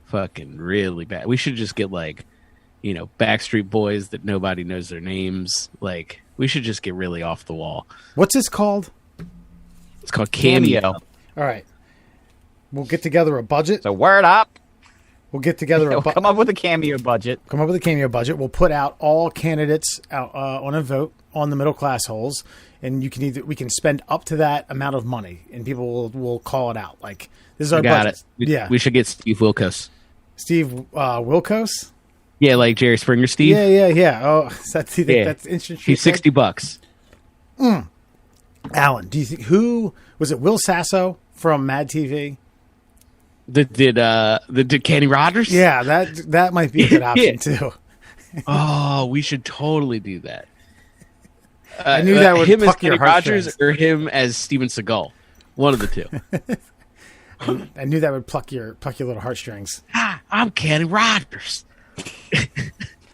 fucking really bad. We should just get like, Backstreet Boys that nobody knows their names. Like, we should just get really off the wall. What's this called? It's called Cameo. All right. We'll get together a budget. So word up. We'll get together We'll come up with a Cameo budget. Come up with a Cameo budget. We'll put out all candidates out, on a vote on the middle class holes, and we can spend up to that amount of money, and people will call it out. Like, this is our budget. Yeah, we should get Steve Wilkos. Steve Wilkos. Yeah, like Jerry Springer, Steve. Yeah. Oh, that's interesting. He's $60. Alan, do you think who was it? Will Sasso from Mad TV? Did Kenny Rogers? Yeah, that might be a good option too. Oh, we should totally do that. I knew that would him pluck as your Kenny Rogers heartstrings. or him as Steven Seagal. One of the two. I knew that would pluck your little heartstrings. Hi, I'm Kenny Rogers.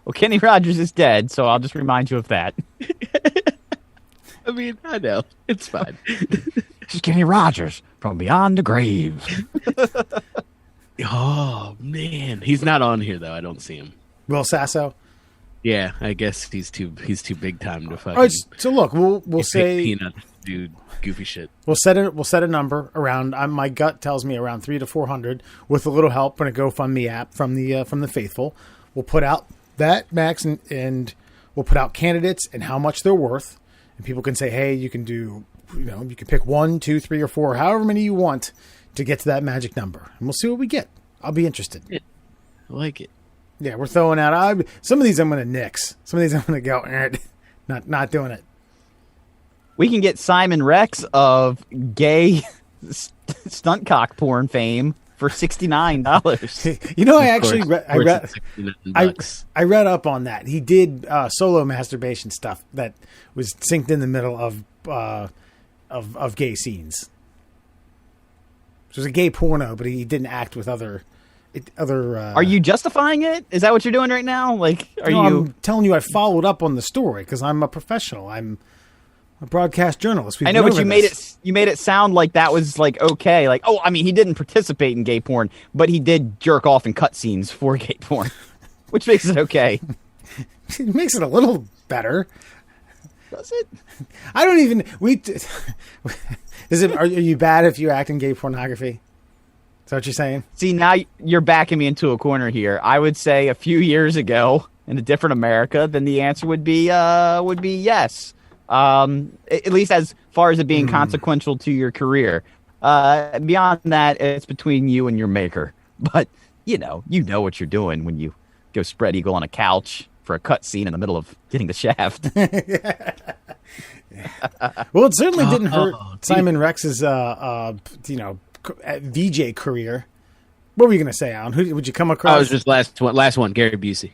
Well, Kenny Rogers is dead, so I'll just remind you of that. I mean, I know. It's fine. This is Kenny Rogers from beyond the grave. Oh man, he's not on here though. I don't see him. Will Sasso. Yeah, I guess he's too big time to fucking. All right, so look, we'll pick say peanuts, do goofy shit. we'll set a number around. My gut tells me around 300 to 400, with a little help from a GoFundMe app from the faithful. We'll put out that max, and we'll put out candidates and how much they're worth, and people can say, hey, you can do, you can pick 1, 2, 3, or 4, however many you want to get to that magic number, and we'll see what we get. I'll be interested. Yeah, I like it. Yeah, we're throwing out. Some of these I'm going to nix. Some of these I'm going to go. Not doing it. We can get Simon Rex of gay stunt cock porn fame for $69. I actually $69. I read up on that. He did solo masturbation stuff that was synced in the middle of gay scenes. So it was a gay porno, but he didn't act with other. Are you justifying it? Is that what you're doing right now? Like, I'm telling you, I followed up on the story because I'm a professional. I'm a broadcast journalist. I know, but you made it sound like that was like okay. Like, oh, I mean, he didn't participate in gay porn, but he did jerk off in cutscenes for gay porn, which makes it okay. It makes it a little better. Does it? I don't even. Are you bad if you act in gay pornography? Is that what you're saying? See, now you're backing me into a corner here. I would say a few years ago in a different America, then the answer would be yes. At least as far as it being consequential to your career. Beyond that, it's between you and your maker. But you know what you're doing when you go spread eagle on a couch for a cut scene in the middle of getting the shaft. Well, it certainly didn't hurt Simon Rex's VJ career. What were you going to say, Alan? Who would you come across? I was just last one, Gary Busey.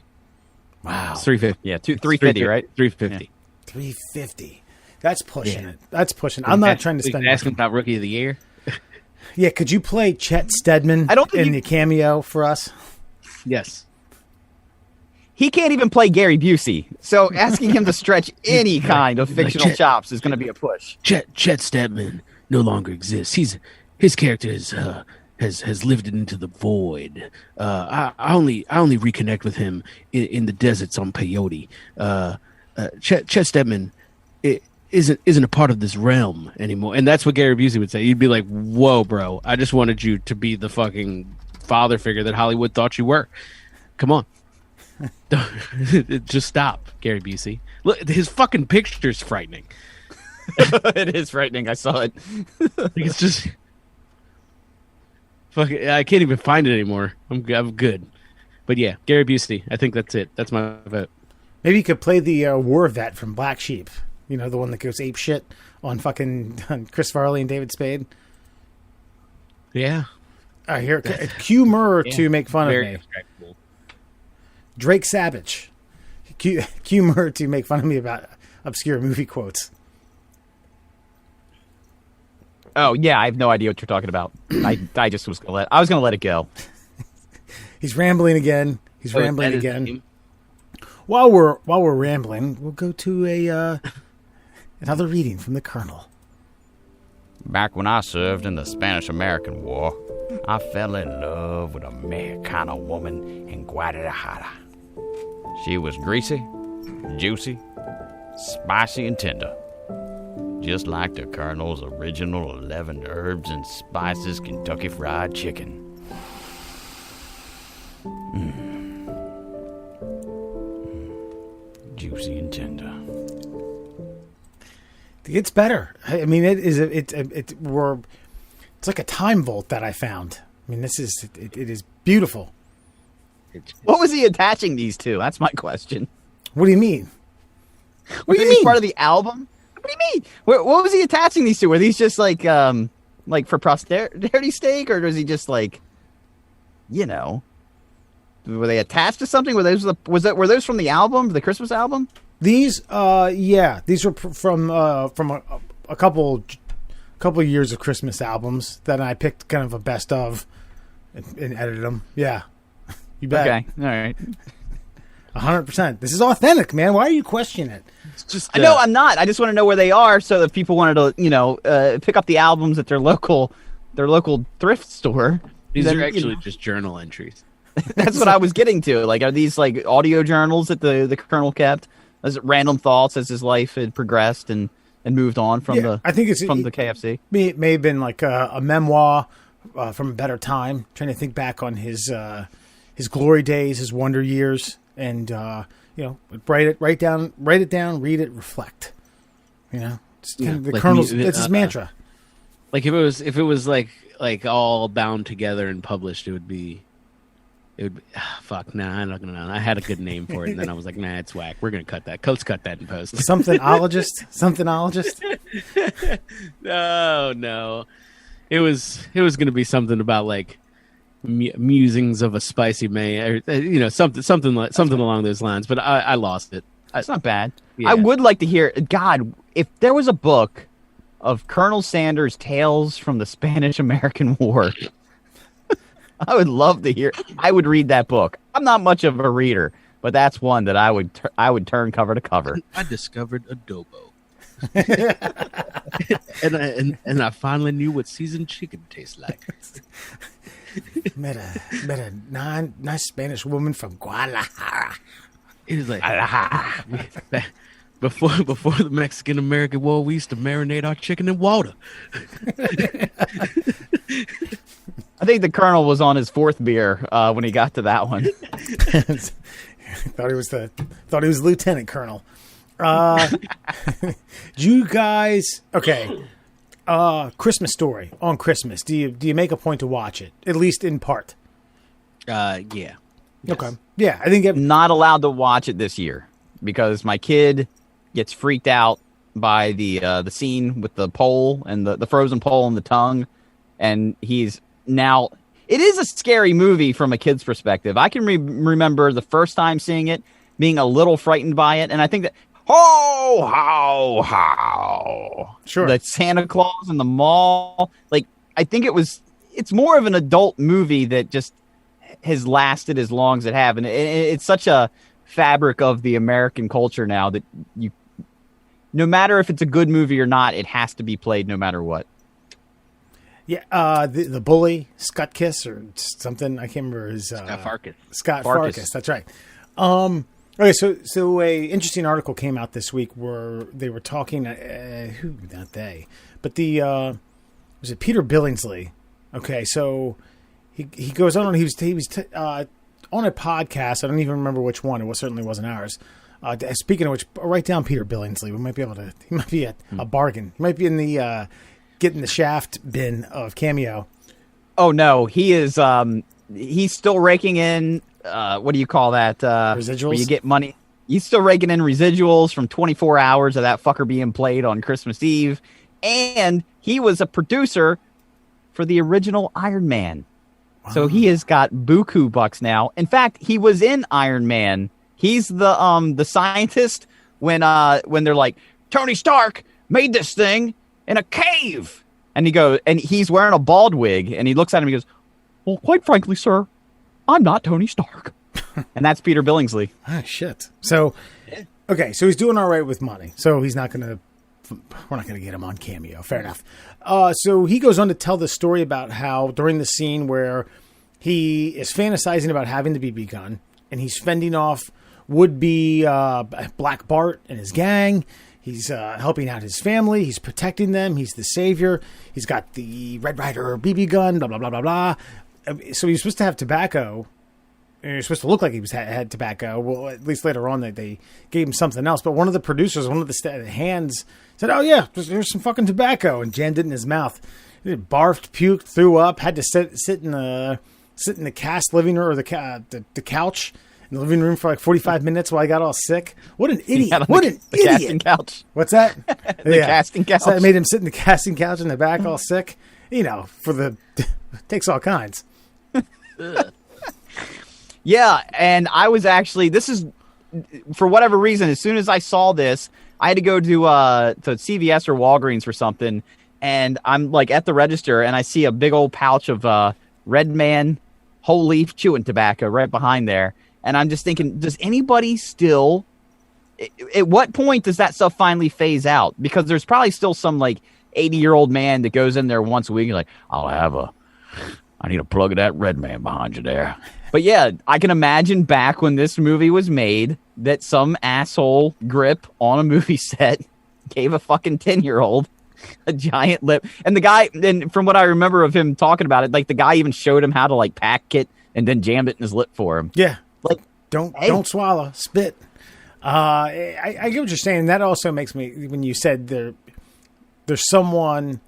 Wow. It's 350. Yeah, 350, right? 350. Yeah. 350. That's pushing it. That's pushing. I'm not trying to spend. Asking about Rookie of the Year. Yeah, could you play Chet Stedman in the cameo for us? Yes. He can't even play Gary Busey, so asking him to stretch any kind of fictional chops is going to be a push. Chet Stedman no longer exists. His character has lived into the void. I only reconnect with him in the deserts on peyote. Chet Stedman isn't a part of this realm anymore, and that's what Gary Busey would say. You'd be like, "Whoa, bro! I just wanted you to be the fucking father figure that Hollywood thought you were. Come on, just stop, Gary Busey. Look, his fucking picture's frightening. It is frightening. I saw it. It's just." Fuck, I can't even find it anymore. I'm good. But yeah, Gary Busey. I think that's it. That's my vote. Maybe you could play the war vet from Black Sheep. You know, the one that goes ape shit on Chris Farley and David Spade. Yeah. Here, cue Murr to make fun of me. Distractible. Drake Savage. Cue Murr to make fun of me about obscure movie quotes. Oh yeah, I have no idea what you're talking about. I just was gonna let it go. He's rambling again. While we're rambling, we'll go to another reading from the Colonel. Back when I served in the Spanish-American War, I fell in love with a Mexicana woman in Guadalajara. She was greasy, juicy, spicy, and tender. Just like the Colonel's original 11 herbs and spices Kentucky Fried Chicken. Juicy and tender. It gets better. I mean, it's like a time vault that I found. I mean, it is beautiful. What was he attaching these to? That's my question. What do you mean? What do you mean? Part of the album? What do you mean? What was he attaching these to? Were these just like for posterity sake, or was he just like, were they attached to something? Were those from the album, the Christmas album? These, these were from a couple years of Christmas albums that I picked kind of a best of and edited them. Yeah, you bet. Okay, all right. 100%. This is authentic, man. Why are you questioning it? It's just, No, I'm not. I just want to know where they are, so if people wanted to, pick up the albums at their local thrift store, These then, are actually just journal entries. That's what I was getting to. Like, are these like audio journals that the Colonel kept? As random thoughts as his life had progressed and moved on from the KFC. It may have been like a memoir from a better time, trying to think back on his glory days, his wonder years, and write it down, read it, reflect. It's kind of the like Colonel's. It's his mantra. Like if it was like all bound together and published, it would be. Fuck, nah, I'm not gonna. I had a good name for it, and then I was like, nah, it's whack. We're gonna cut that. Coats cut that in post. Somethinologist. No. It was gonna be something about like musings of a spicy May, or something along those lines. But I lost it. It's not bad. Yeah. I would like to hear. God, if there was a book of Colonel Sanders' tales from the Spanish-American War. I would love to hear. I would read that book. I'm not much of a reader, but that's one that I would turn cover to cover. I discovered adobo, and I finally knew what seasoned chicken tastes like. met a nice Spanish woman from Guadalajara. It was like before the Mexican American War, we used to marinate our chicken in water. I think the Colonel was on his fourth beer when he got to that one. thought he was Lieutenant Colonel. You guys, okay? Christmas Story on Christmas. Do you make a point to watch it at least in part? Yeah. Yes. Okay. Yeah, I think I'm not allowed to watch it this year because my kid gets freaked out by the scene with the pole and the frozen pole and the tongue, and he's. Now, it is a scary movie from a kid's perspective. I can remember the first time seeing it, being a little frightened by it, and I think that, sure, the Santa Claus in the mall, like, I think it's more of an adult movie that just has lasted as long as it have, and it's such a fabric of the American culture now that no matter if it's a good movie or not, it has to be played no matter what. Yeah, the bully, Scott Kiss or something. I can't remember his Scott Farkus. Scott Farkus. That's right. Okay, so a interesting article came out this week where they were talking. Not they, but was it Peter Billingsley? Okay, so he goes on. He was on a podcast. I don't even remember which one. It certainly wasn't ours. Speaking of which, write down Peter Billingsley. We might be able to. He might be a bargain. He might be in the. Getting the Shaft bin of Cameo. Oh no, he is. He's still raking in. What do you call that? Residuals. Where you get money. He's still raking in residuals from 24 hours of that fucker being played on Christmas Eve, and he was a producer for the original Iron Man. Wow. So he has got buku bucks now. In fact, he was in Iron Man. He's the scientist when they're like, Tony Stark made this thing in a cave, and he's wearing a bald wig, and he looks at him and he goes, well, quite frankly, sir, I'm not Tony Stark. And that's Peter Billingsley. Ah, shit. So, okay, so he's doing all right with money, so we're not going to get him on Cameo. Fair enough. So he goes on to tell the story about how during the scene where he is fantasizing about having the BB gun, and he's fending off would-be Black Bart and his gang. He's helping out his family. He's protecting them. He's the savior. He's got the Red Ryder BB gun, blah, blah, blah, blah, blah. So he was supposed to have tobacco. And he was supposed to look like he had tobacco. Well, at least later on they gave him something else. But one of the producers, one of the hands said, oh, yeah, there's some fucking tobacco, and jammed it in his mouth. He barfed, puked, threw up, had to sit in the cast living room or the couch in the living room for like 45 minutes while I got all sick. What an idiot. What an idiot. Casting couch. What's that? The casting couch. So I made him sit in the casting couch in the back all sick. Takes all kinds. Yeah, and I was actually, this is, for whatever reason, as soon as I saw this, I had to go to CVS or Walgreens for something, and I'm like at the register, and I see a big old pouch of Red Man whole leaf chewing tobacco right behind there. And I'm just thinking, does anybody still, at what point does that stuff finally phase out? Because there's probably still some like 80-year-old man that goes in there once a week and like, I'll have I need a plug of that red man behind you there. But yeah, I can imagine back when this movie was made that some asshole grip on a movie set gave a fucking 10-year-old a giant lip. And the guy, and from what I remember of him talking about it, like the guy even showed him how to like pack it and then jammed it in his lip for him. Yeah. Like, Don't swallow, spit. I get what you're saying. That also makes me, when you said there's someone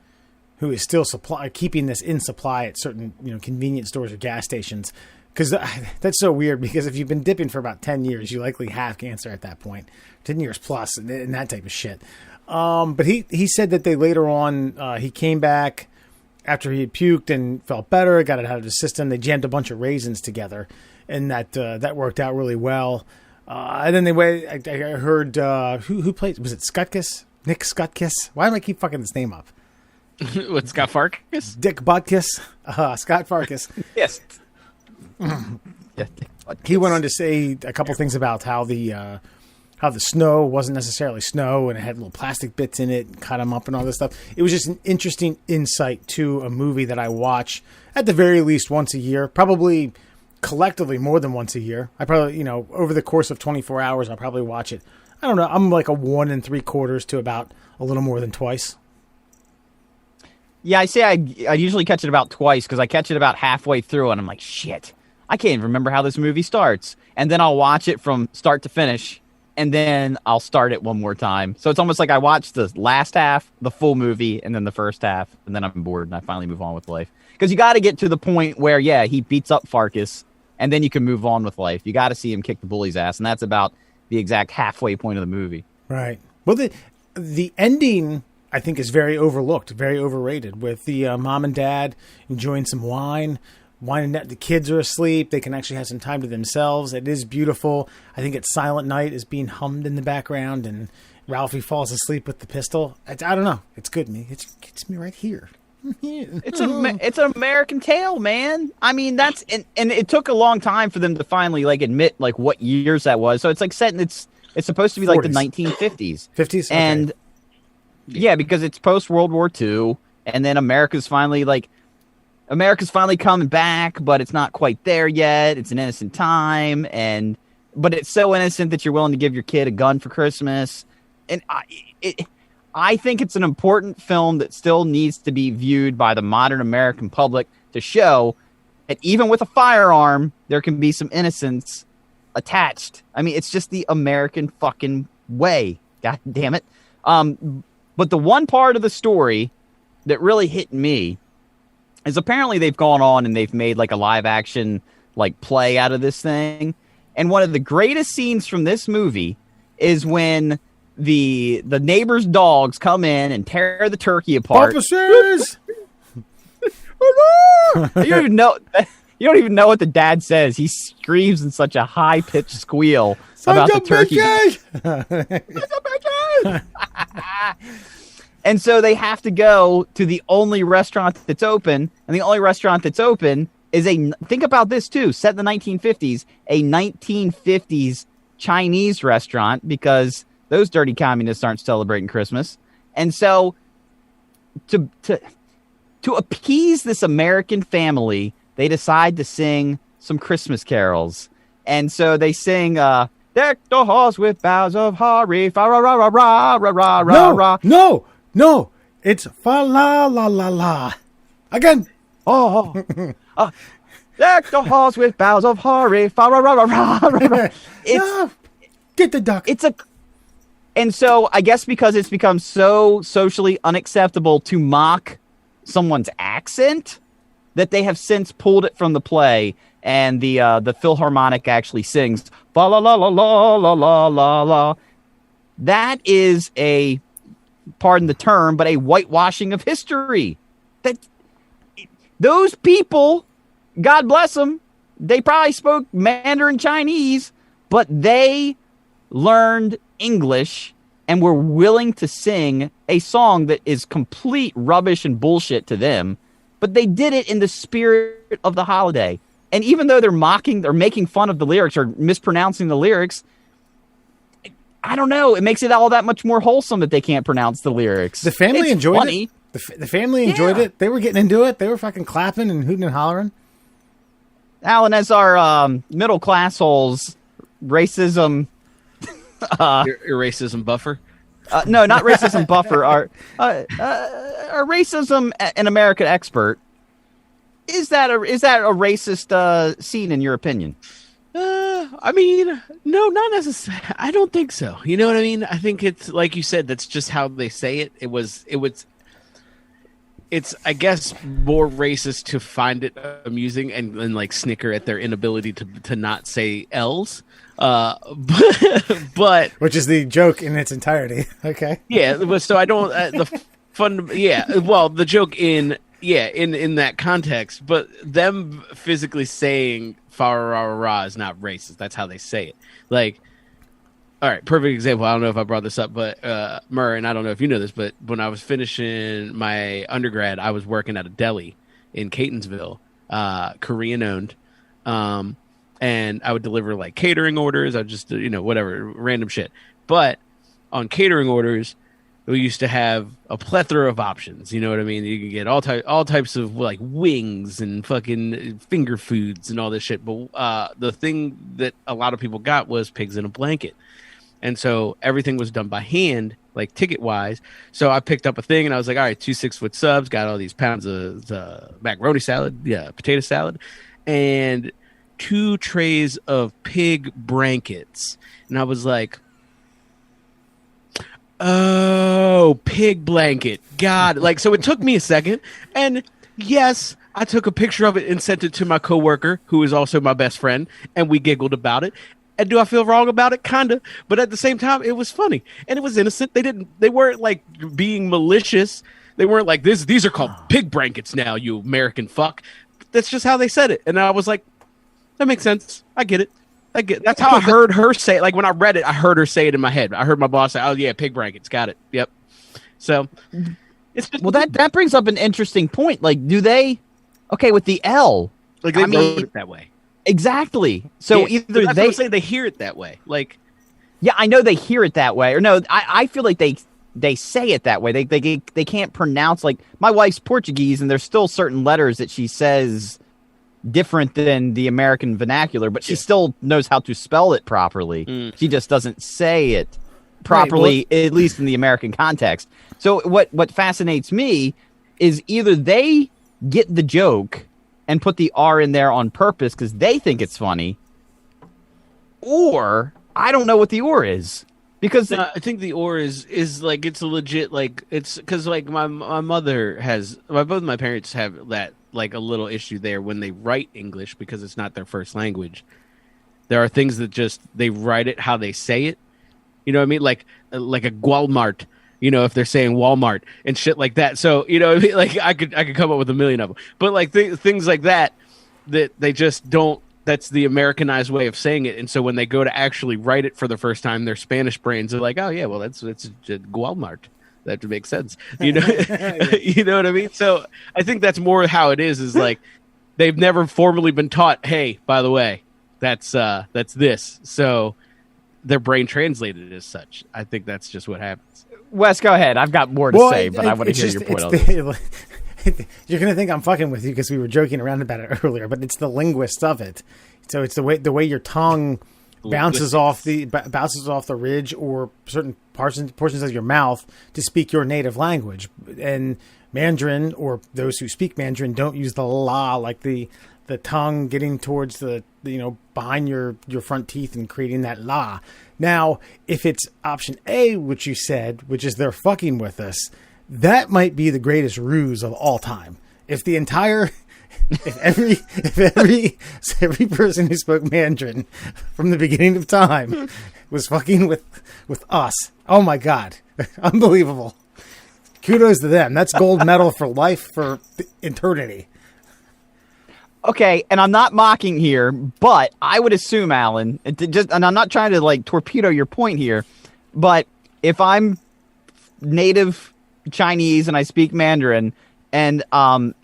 who is still keeping this in supply at certain convenience stores or gas stations, because that's so weird. Because if you've been dipping for about 10 years, you likely have cancer at that point, 10 years plus, and that type of shit. But he said that they later on he came back after he had puked and felt better, got it out of the system. They jammed a bunch of raisins together, and that worked out really well. And then I heard who played, was it Skutkus? Nick Skutkus? Why do I keep fucking his name up? What, Scott Farkas? Dick Butkus? Scott Farkas. yes. He went on to say a couple things about how the snow wasn't necessarily snow and it had little plastic bits in it and cut them up and all this stuff. It was just an interesting insight to a movie that I watch at the very least once a year, probably collectively more than once a year. I probably, over the course of 24 hours, I'll probably watch it. I don't know. I'm like a 1 3/4 to about a little more than twice. Yeah, I say I usually catch it about twice because I catch it about halfway through and I'm like, shit, I can't even remember how this movie starts. And then I'll watch it from start to finish and then I'll start it one more time. So it's almost like I watch the last half, the full movie, and then the first half, and then I'm bored and I finally move on with life. Because you got to get to the point where, yeah, he beats up Farkas and then you can move on with life. You got to see him kick the bully's ass, and that's about the exact halfway point of the movie. Right. Well, the ending, I think, is very overlooked, very overrated, with the mom and dad enjoying some wine. The kids are asleep. They can actually have some time to themselves. It is beautiful. I think it's Silent Night is being hummed in the background, and Ralphie falls asleep with the pistol. I don't know. It's good. It gets me right here. It's an American tale, man. I mean, and it took a long time for them to finally admit what years that was. So it's set in it's supposed to be 40s. The 1950s. 50s? Okay. And yeah, because it's post World War II, and then America's finally coming back, but it's not quite there yet. It's an innocent time, but it's so innocent that you're willing to give your kid a gun for Christmas. And I think it's an important film that still needs to be viewed by the modern American public to show that even with a firearm, there can be some innocence attached. I mean, it's just the American fucking way. God damn it. But the one part of the story that really hit me is apparently they've gone on and they've made a live action play out of this thing. And one of the greatest scenes from this movie is when the neighbor's dogs come in and tear the turkey apart. Officers! You don't even know what the dad says. He screams in such a high-pitched squeal about the turkey. And so they have to go to the only restaurant that's open, and the only restaurant that's open is think about this too, set in the 1950s, a 1950s Chinese restaurant, because those dirty communists aren't celebrating Christmas. And so to appease this American family, they decide to sing some Christmas carols. And so they sing, deck the halls with boughs of holly, fa ra ra ra ra ra ra ra. No, it's fa la la la la. Again. Deck the halls with boughs of holly, fa ra ra ra ra ra. Get the duck. And so I guess because it's become so socially unacceptable to mock someone's accent, that they have since pulled it from the play, and the Philharmonic actually sings fa la la la la la la la la. That is pardon the term, but a whitewashing of history. That those people, God bless them, they probably spoke Mandarin Chinese, but they learned English and were willing to sing a song that is complete rubbish and bullshit to them, but they did it in the spirit of the holiday. And even though they're making fun of the lyrics or mispronouncing the lyrics, I don't know, it makes it all that much more wholesome that they can't pronounce the lyrics. The family it's enjoyed funny. it. The family enjoyed it. They were getting into it. They were fucking clapping and hooting and hollering. Alan, as our middle class holes racism Your racism buffer. no, not racism buffer, our racism and American expert. Is that a racist scene in your opinion? I mean, no, not necessarily. I don't think so. You know what I mean? I think it's like you said. That's just how they say it. It's I guess more racist to find it amusing and like snicker at their inability to not say L's. But Which is the joke in its entirety. Okay. yeah, but so I don't the fun. Yeah, well, the joke in that context, but them physically saying "fa ra ra ra" is not racist. That's how they say it. Like, all right, perfect example. I don't know if I brought this up, but Murr, and I don't know if you know this, but when I was finishing my undergrad, I was working at a deli in Catonsville, Korean owned, and I would deliver like catering orders. I just whatever random shit. But on catering orders, we used to have a plethora of options. You know what I mean? You can get all types of like wings and fucking finger foods and all this shit. But the thing that a lot of people got was pigs in a blanket. And so everything was done by hand, like ticket wise. So I picked up a thing and I was like, all right, 2 6-foot subs, got all these pounds of macaroni salad, potato salad, and 2 trays of pig blankets. And I was like, oh, pig blanket. God. Like, so it took me a second. And yes, I took a picture of it and sent it to my coworker, who is also my best friend, and we giggled about it. And do I feel wrong about it? Kinda. But at the same time, it was funny and it was innocent. They weren't like being malicious. They weren't like these are called pig blankets now, you American fuck. That's just how they said it. And I was like, that makes sense. I get it. That's how I heard her say it. Like when I read it, I heard her say it in my head. I heard my boss say, oh yeah, pig blankets. Got it. Yep. So it's just, Well, that brings up an interesting point. Like, do they? Okay, with the L, like they wrote it that way. Exactly. So yeah, either that's they what I'm saying, they hear it that way. Like, yeah, I know they hear it that way, or no, I feel like they say it that way. They can't pronounce, like my wife's Portuguese, and there's still certain letters that she says different than the American vernacular, but she still knows how to spell it properly. She just doesn't say it properly, Right, at least in the American context. So what fascinates me is either they get the joke and put the R in there on purpose because they think it's funny, or I don't know what the or is. Because I think the or is like it's a legit like it's because like my mother has both my parents have that like a little issue there when they write English because it's not their first language. There are things that just they write it how they say it. You know what I mean? Like a Walmart. You know, if they're saying Walmart and shit like that. So, you know what I mean? Like I could come up with a million of them. But like things like that they just don't. That's the Americanized way of saying it. And so when they go to actually write it for the first time, their Spanish brains are like, oh yeah, well that's Walmart. That makes sense. You know, you know what I mean? So I think that's more how it is like they've never formally been taught, hey, by the way, that's this. So their brain translated it as such. I think that's just what happens. Wes, go ahead. I've got more to say, but I want to hear your point on this. You're going to think I'm fucking with you because we were joking around about it earlier, but it's the linguist of it. So it's the way your tongue bounces off the ridge or certain portions of your mouth to speak your native language. And Mandarin, or those who speak Mandarin, don't use the la, like the tongue getting towards the behind your front teeth and creating that la. Now, if it's option A, which you said, which is they're fucking with us, that might be the greatest ruse of all time. If every person who spoke Mandarin from the beginning of time was fucking with us, oh my god, unbelievable! Kudos to them. That's gold medal for life, for eternity. Okay, and I'm not mocking here, but I would assume, Alan, and I'm not trying to like torpedo your point here, but if I'm native Chinese and I speak Mandarin and I'm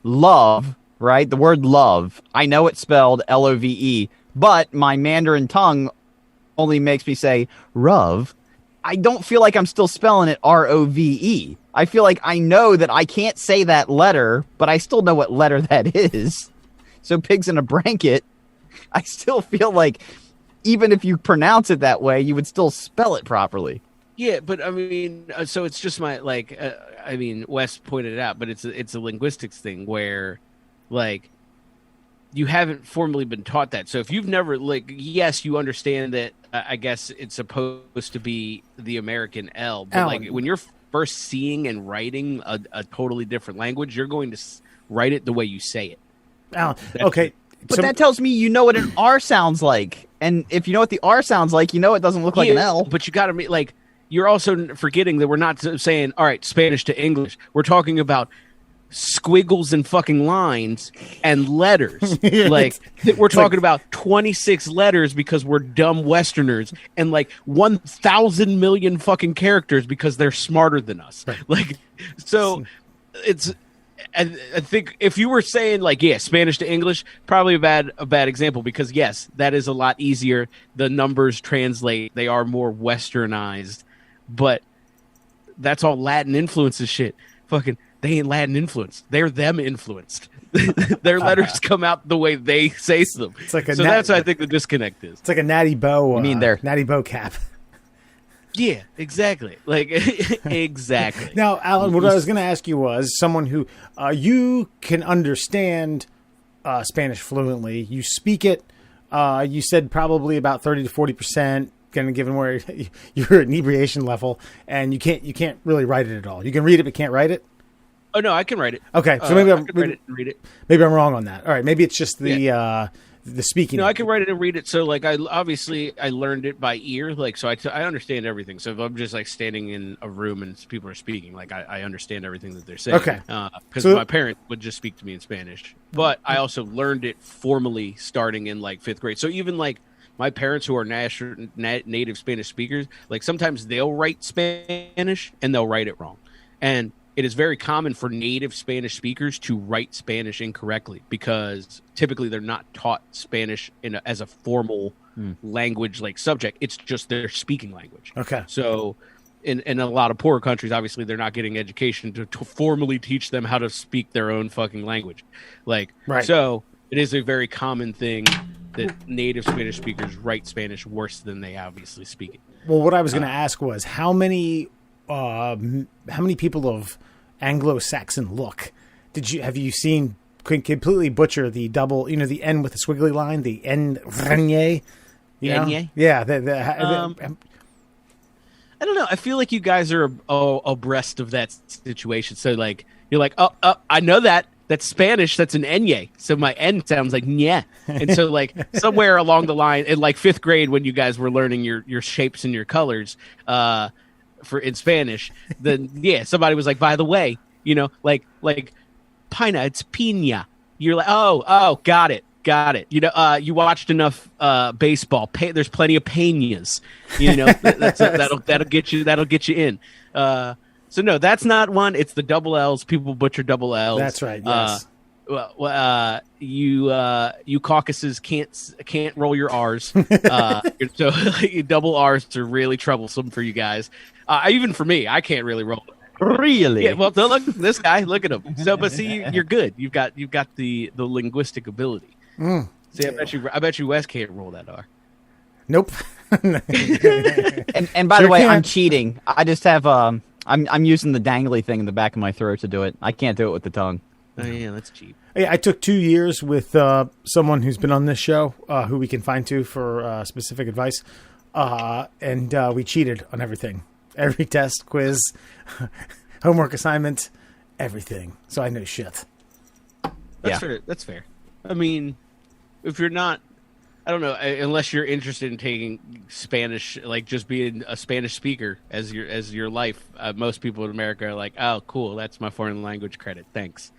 love, right? The word love, I know it's spelled LOVE, but my Mandarin tongue only makes me say Ruv. I don't feel like I'm still spelling it ROVE. I feel like I know that I can't say that letter, but I still know what letter that is. So pigs in a blanket, I still feel like even if you pronounce it that way, you would still spell it properly. Yeah, but I mean, so it's just my like. I mean, Wes pointed it out, but it's a linguistics thing where, like, you haven't formally been taught that. So if you've never like, yes, you understand that. I guess it's supposed to be the American L, but Alan. like when you're first seeing and writing a totally different language, you're going to write it the way you say it. Alan, okay. But that tells me you know what an R sounds like. And if you know what the R sounds like, you know it doesn't look like an L. But you got to like. You're also forgetting that we're not saying, all right, Spanish to English. We're talking about squiggles and fucking lines and letters. Like, we're talking about 26 letters because we're dumb Westerners and like 1,000 million fucking characters because they're smarter than us. Right. Like, so it's... I think if you were saying like, yeah, Spanish to English, probably a bad example because yes, that is a lot easier. The numbers translate; they are more Westernized, but that's all Latin influences shit. Fucking, they ain't Latin influenced; they're them influenced. Their letters come out the way they say them. It's like that's what I think the disconnect is. It's like a Natty Bow. You mean their Natty Bow cap? Yeah, exactly. Like, exactly. Now, Alan, what I was going to ask you was someone who you can understand Spanish fluently. You speak it. You said probably about 30 to 40%, kind of given where your inebriation level, and you can't really write it at all. You can read it, but can't write it. Oh no, I can write it. Okay, so maybe I can write it and read it. Maybe I'm wrong on that. All right, maybe it's just the speaking. No, I can write it and read it. So, like, I learned it by ear. Like, so I understand everything. So if I'm just like standing in a room and people are speaking, like, I understand everything that they're saying. Okay. Because my parents would just speak to me in Spanish, but I also learned it formally starting in like 5th grade. So even like my parents who are native Spanish speakers, like sometimes they'll write Spanish and they'll write it wrong, and it is very common for native Spanish speakers to write Spanish incorrectly because typically they're not taught Spanish as a formal language like subject. It's just their speaking language. Okay. So in a lot of poorer countries, obviously they're not getting education to formally teach them how to speak their own fucking language. Like, right. So it is a very common thing that native Spanish speakers write Spanish worse than they obviously speak it. Well, what I was going to ask was how many people of Anglo-Saxon look have you seen completely butcher the double, the N with the squiggly line, the N Renye? Yeah. I don't know. I feel like you guys are abreast of that situation. So like, you're like, oh, I know that. That's Spanish. That's an enye. So my N sounds like nye. And so like somewhere along the line in like 5th grade when you guys were learning your shapes and your colors, in Spanish, then yeah, somebody was like, by the way, like pina, it's pina. You're like, oh, got it. You watched enough baseball. There's plenty of peñas. That'll get you in. So no, that's not one. It's the double L's. People butcher double L's. That's right. Yes. You Caucasus can't roll your R's. So double R's are really troublesome for you guys. Even for me, I can't really roll. Really? Yeah. Well, look, this guy. Look at him. So, but see, you're good. You've got the linguistic ability. See, I bet you Wes can't roll that R. Nope. and by the way, I'm cheating. I just have I'm using the dangly thing in the back of my throat to do it. I can't do it with the tongue. Oh yeah, that's cheap. I took 2 years with someone who's been on this show, who we can find to for specific advice, and we cheated on everything. Every test, quiz, homework assignment, everything. So I know shit. That's fair. That's fair. I mean, if you're not, I don't know, unless you're interested in taking Spanish, like just being a Spanish speaker as your life. Most people in America are like, oh, cool, that's my foreign language credit. Thanks.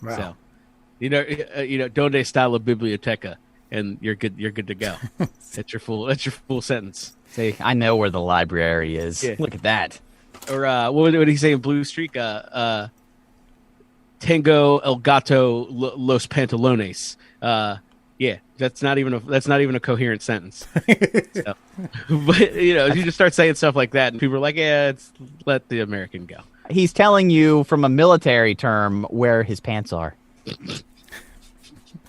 Wow. So, donde está la biblioteca, and you're good. You're good to go. That's your full sentence. See, I know where the library is. Yeah. Look at that. Or what did he say in Blue Streak? Tango el gato los pantalones. Yeah, that's not even a coherent sentence. So, but you just start saying stuff like that, and people are like, "Yeah, let the American go." He's telling you from a military term where his pants are.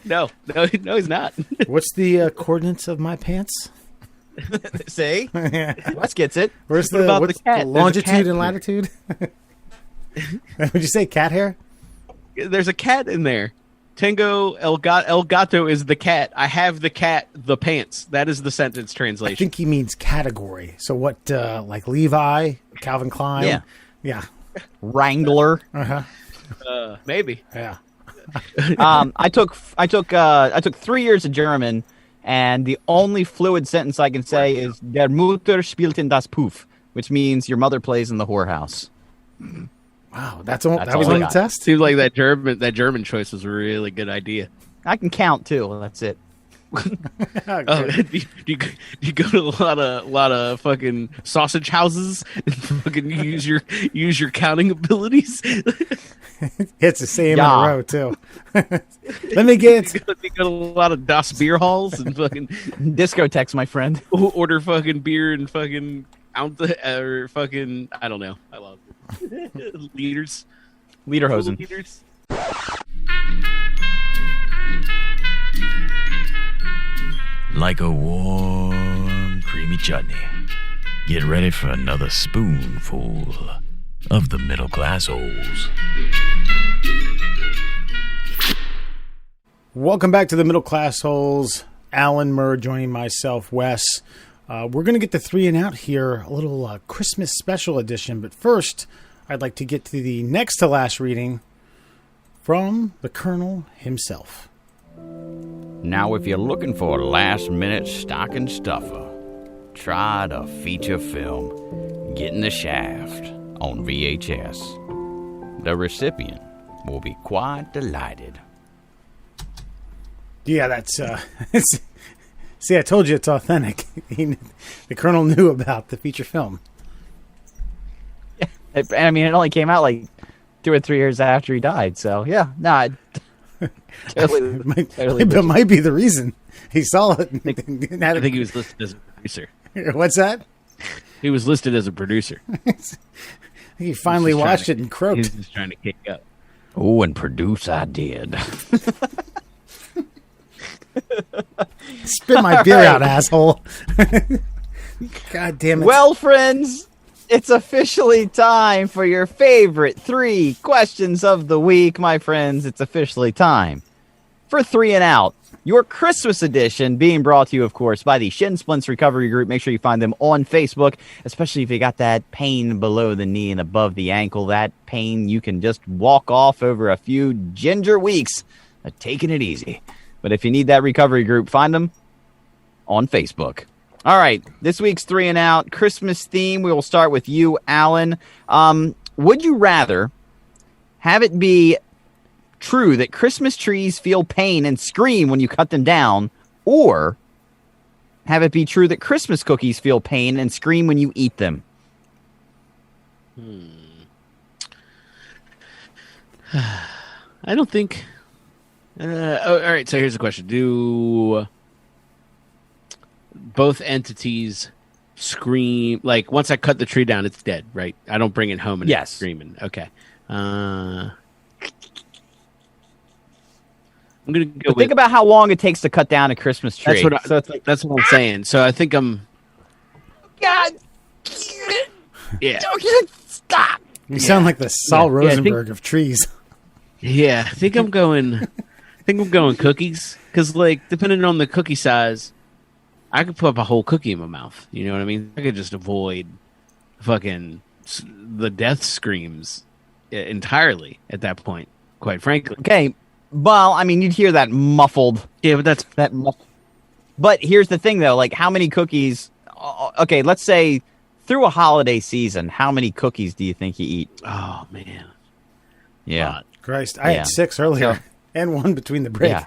No, he's not. What's the coordinates of my pants? See? Wes gets it. Where's What about what's the cat? the There's a longitude cat and latitude? Would you say cat hair? There's a cat in there. Tango El Gato is the cat. I have the cat, the pants. That is the sentence I translation. think he means category. So what, like Levi, Calvin Klein? Yeah. Yeah. Wrangler. Maybe. Yeah. I took 3 years of German, and the only fluid sentence I can say is "Der Mutter spielt in das Puff," which means your mother plays in the whorehouse. Wow, that was all on I the got. test? Seems like that German choice was a really good idea. I can count too. That's it. Oh, do you go to a lot of fucking sausage houses and fucking use your counting abilities? It's the same Yeah. in a row, too. Let me get... You go to a lot of Das beer halls and fucking Discotheques, my friend. order fucking beer and fucking or fucking I don't know. I love it. Liters. Lederhosen. Liters. Like a warm, creamy chutney. Get ready for another spoonful of the middle class holes. Welcome back to the Middle Class Holes. Alan Murr joining myself, Wes. We're going to get the 3 and Out here, a little Christmas special edition. But first, I'd like to get to the next to last reading from the Colonel himself. Now, if you're looking for a last-minute stocking stuffer, try the feature film Getting the Shaft on VHS. The recipient will be quite delighted. Yeah, that's... See, I told you it's authentic. The Colonel knew about the feature film. I mean, it only came out like 2 or 3 years after he died. So yeah, That might be the reason he saw it. I think he was listed as a producer. What's that? He was listed as a producer. He finally He's just watched trying it and He croaked. was just trying to kick up. Oh, and produce I did. Spit my beer out, asshole. God damn it. Well, friends, it's officially time for your favorite 3 questions of the week, my friends. It's officially time for 3 and Out, your Christmas edition, being brought to you, of course, by the Shin Splints Recovery Group. Make sure you find them on Facebook, especially if you got that pain below the knee and above the ankle. That pain you can just walk off over a few ginger weeks of taking it easy. But if you need that recovery group, find them on Facebook. All right, this week's 3 and Out, Christmas theme. We will start with you, Alan. Would you rather have it be true that Christmas trees feel pain and scream when you cut them down, or have it be true that Christmas cookies feel pain and scream when you eat them? I don't think. All right, so here's the question: do both entities scream? Like once I cut the tree down, it's dead, right? I don't bring it home and Yes. it's screaming. Okay. I'm gonna go. But think about how long it takes to cut down a Christmas tree. That's what I'm saying. So I think I'm. God, Yeah. stop. You sound like the Saul Yeah, I think- Rosenberg of trees. Yeah, I think I'm going. I think I'm going cookies because, like, depending on the cookie size, I could put a whole cookie in my mouth. You know what I mean? I could just avoid fucking the death screams entirely at that point. Quite frankly. Okay, well, I mean, you'd hear that muffled. Yeah, but that's That muffled. But here's the thing, though. Like, how many cookies? Okay, let's say through a holiday season, how many cookies do you think you eat? oh man. Yeah. Christ, I Yeah. had 6 earlier So- and 1 between the break. Yeah.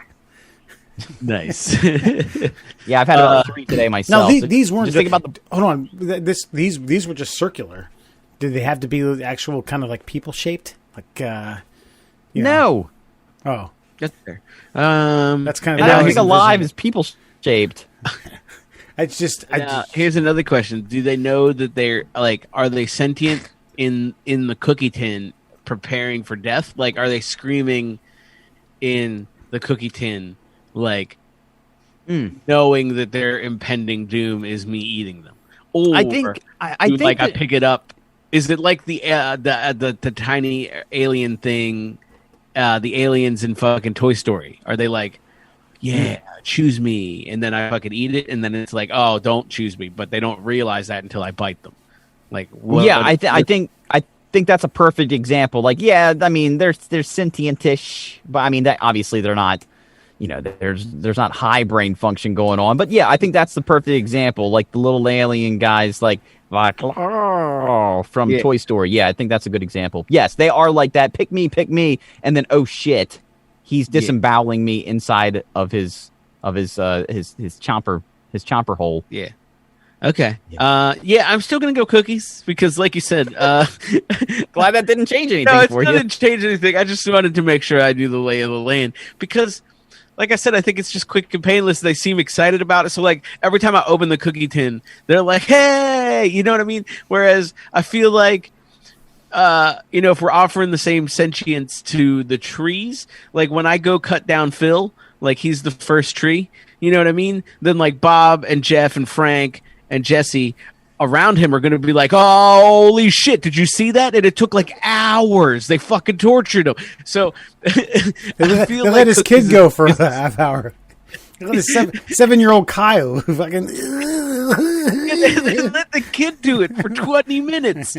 Nice. Yeah, I've had about 3 today No, myself. these weren't. Just think about the. Hold on, these were just circular. Did they have to be the actual kind of like people shaped? Like, you know? No. Oh, That's fair. That's kind of. I don't how think I alive envision is people shaped. it. It's just. Here's another question: do they know that they're like? Are they sentient in the cookie tin, preparing for death? Like, are they screaming in the cookie tin, like knowing that their impending doom is me eating them? Or I think I pick it up. Is it like the tiny alien thing, the aliens in fucking Toy Story? Are they like, yeah, choose me, and then I fucking eat it, and then it's like, oh, don't choose me, but they don't realize that until I bite them. Like, I think that's a perfect example. Like, yeah, I mean, they're sentient-ish, but I mean, that obviously they're not. You know, there's not high brain function going on, but yeah, I think that's the perfect example. Like the little alien guys, like from Toy Story. Yeah, I think that's a good example. Yes, they are like that. Pick me, and then oh shit, he's disemboweling me inside of his chomper hole. Yeah. Okay. Yeah, I'm still gonna go cookies because, like you said, glad that didn't change anything for you. No, it didn't change anything. I just wanted to make sure I knew the lay of the land because, like I said, I think it's just quick and painless. They seem excited about it. So, like, every time I open the cookie tin, they're like, hey, you know what I mean? Whereas I feel like, if we're offering the same sentience to the trees, like when I go cut down Phil, like he's the first tree, you know what I mean? Then, like, Bob and Jeff and Frank and Jesse around him are going to be like, oh, holy shit, did you see that? And it took like hours. They fucking tortured him. So they let his kid go for a half hour. They let his 7-year-old Kyle who fucking. They let the kid do it for 20 minutes.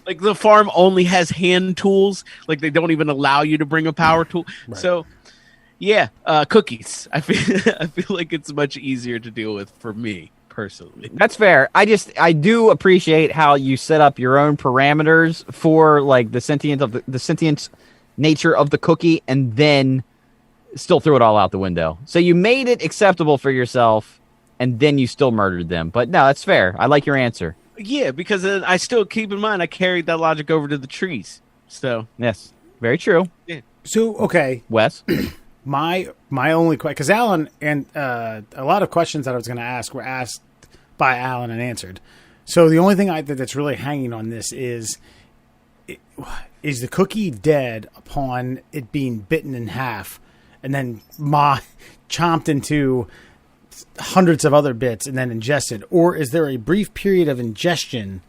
Like the farm only has hand tools. Like they don't even allow you to bring a power tool. Right. So yeah, cookies. I feel like it's much easier to deal with for me personally. That's fair. I do appreciate how you set up your own parameters for like the sentient nature of the cookie, and then still threw it all out the window. So you made it acceptable for yourself, and then you still murdered them. But no, that's fair. I like your answer. Yeah, because I still keep in mind I carried that logic over to the trees. So yes, very true. Yeah. So okay, Wes. My only question, because Alan and a lot of questions that I was going to ask were asked by Alan and answered. So the only thing that's really hanging on this is the cookie dead upon it being bitten in half and then chomped into hundreds of other bits and then ingested, or is there a brief period of ingestion?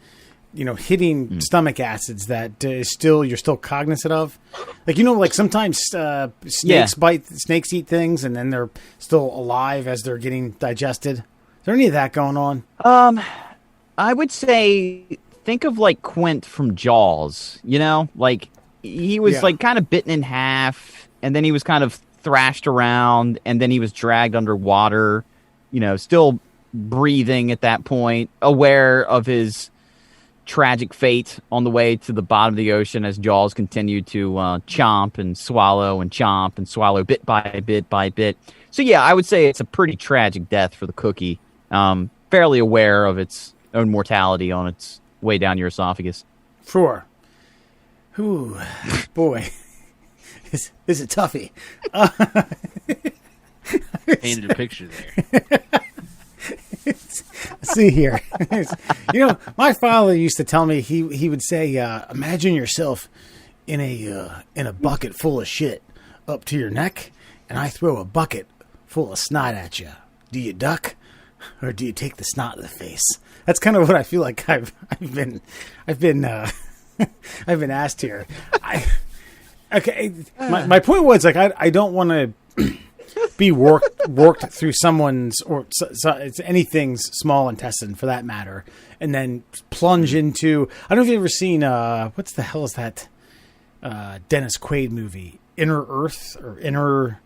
Hitting stomach acids that you're still cognizant of, like sometimes snakes eat things and then they're still alive as they're getting digested. Is there any of that going on? I would say think of like Quint from Jaws. Like he was like kind of bitten in half, and then he was kind of thrashed around, and then he was dragged underwater. Still breathing at that point, aware of his tragic fate on the way to the bottom of the ocean as Jaws continued to chomp and swallow bit by bit by bit. So yeah, I would say it's a pretty tragic death for the cookie. Fairly aware of its own mortality on its way down your esophagus. Sure. Ooh, boy. This is a toughie. Painted a picture there. See here. My father used to tell me he would say, imagine yourself in a bucket full of shit up to your neck, and I throw a bucket full of snot at you. Do you duck, or do you take the snot in the face? That's kind of what I feel like I've been asked here. My point was like I don't want to be worked through someone's or anything's small intestine for that matter, and then plunge into. I don't know if you've ever seen what's the hell is that Dennis Quaid movie, Inner Earth or Inner.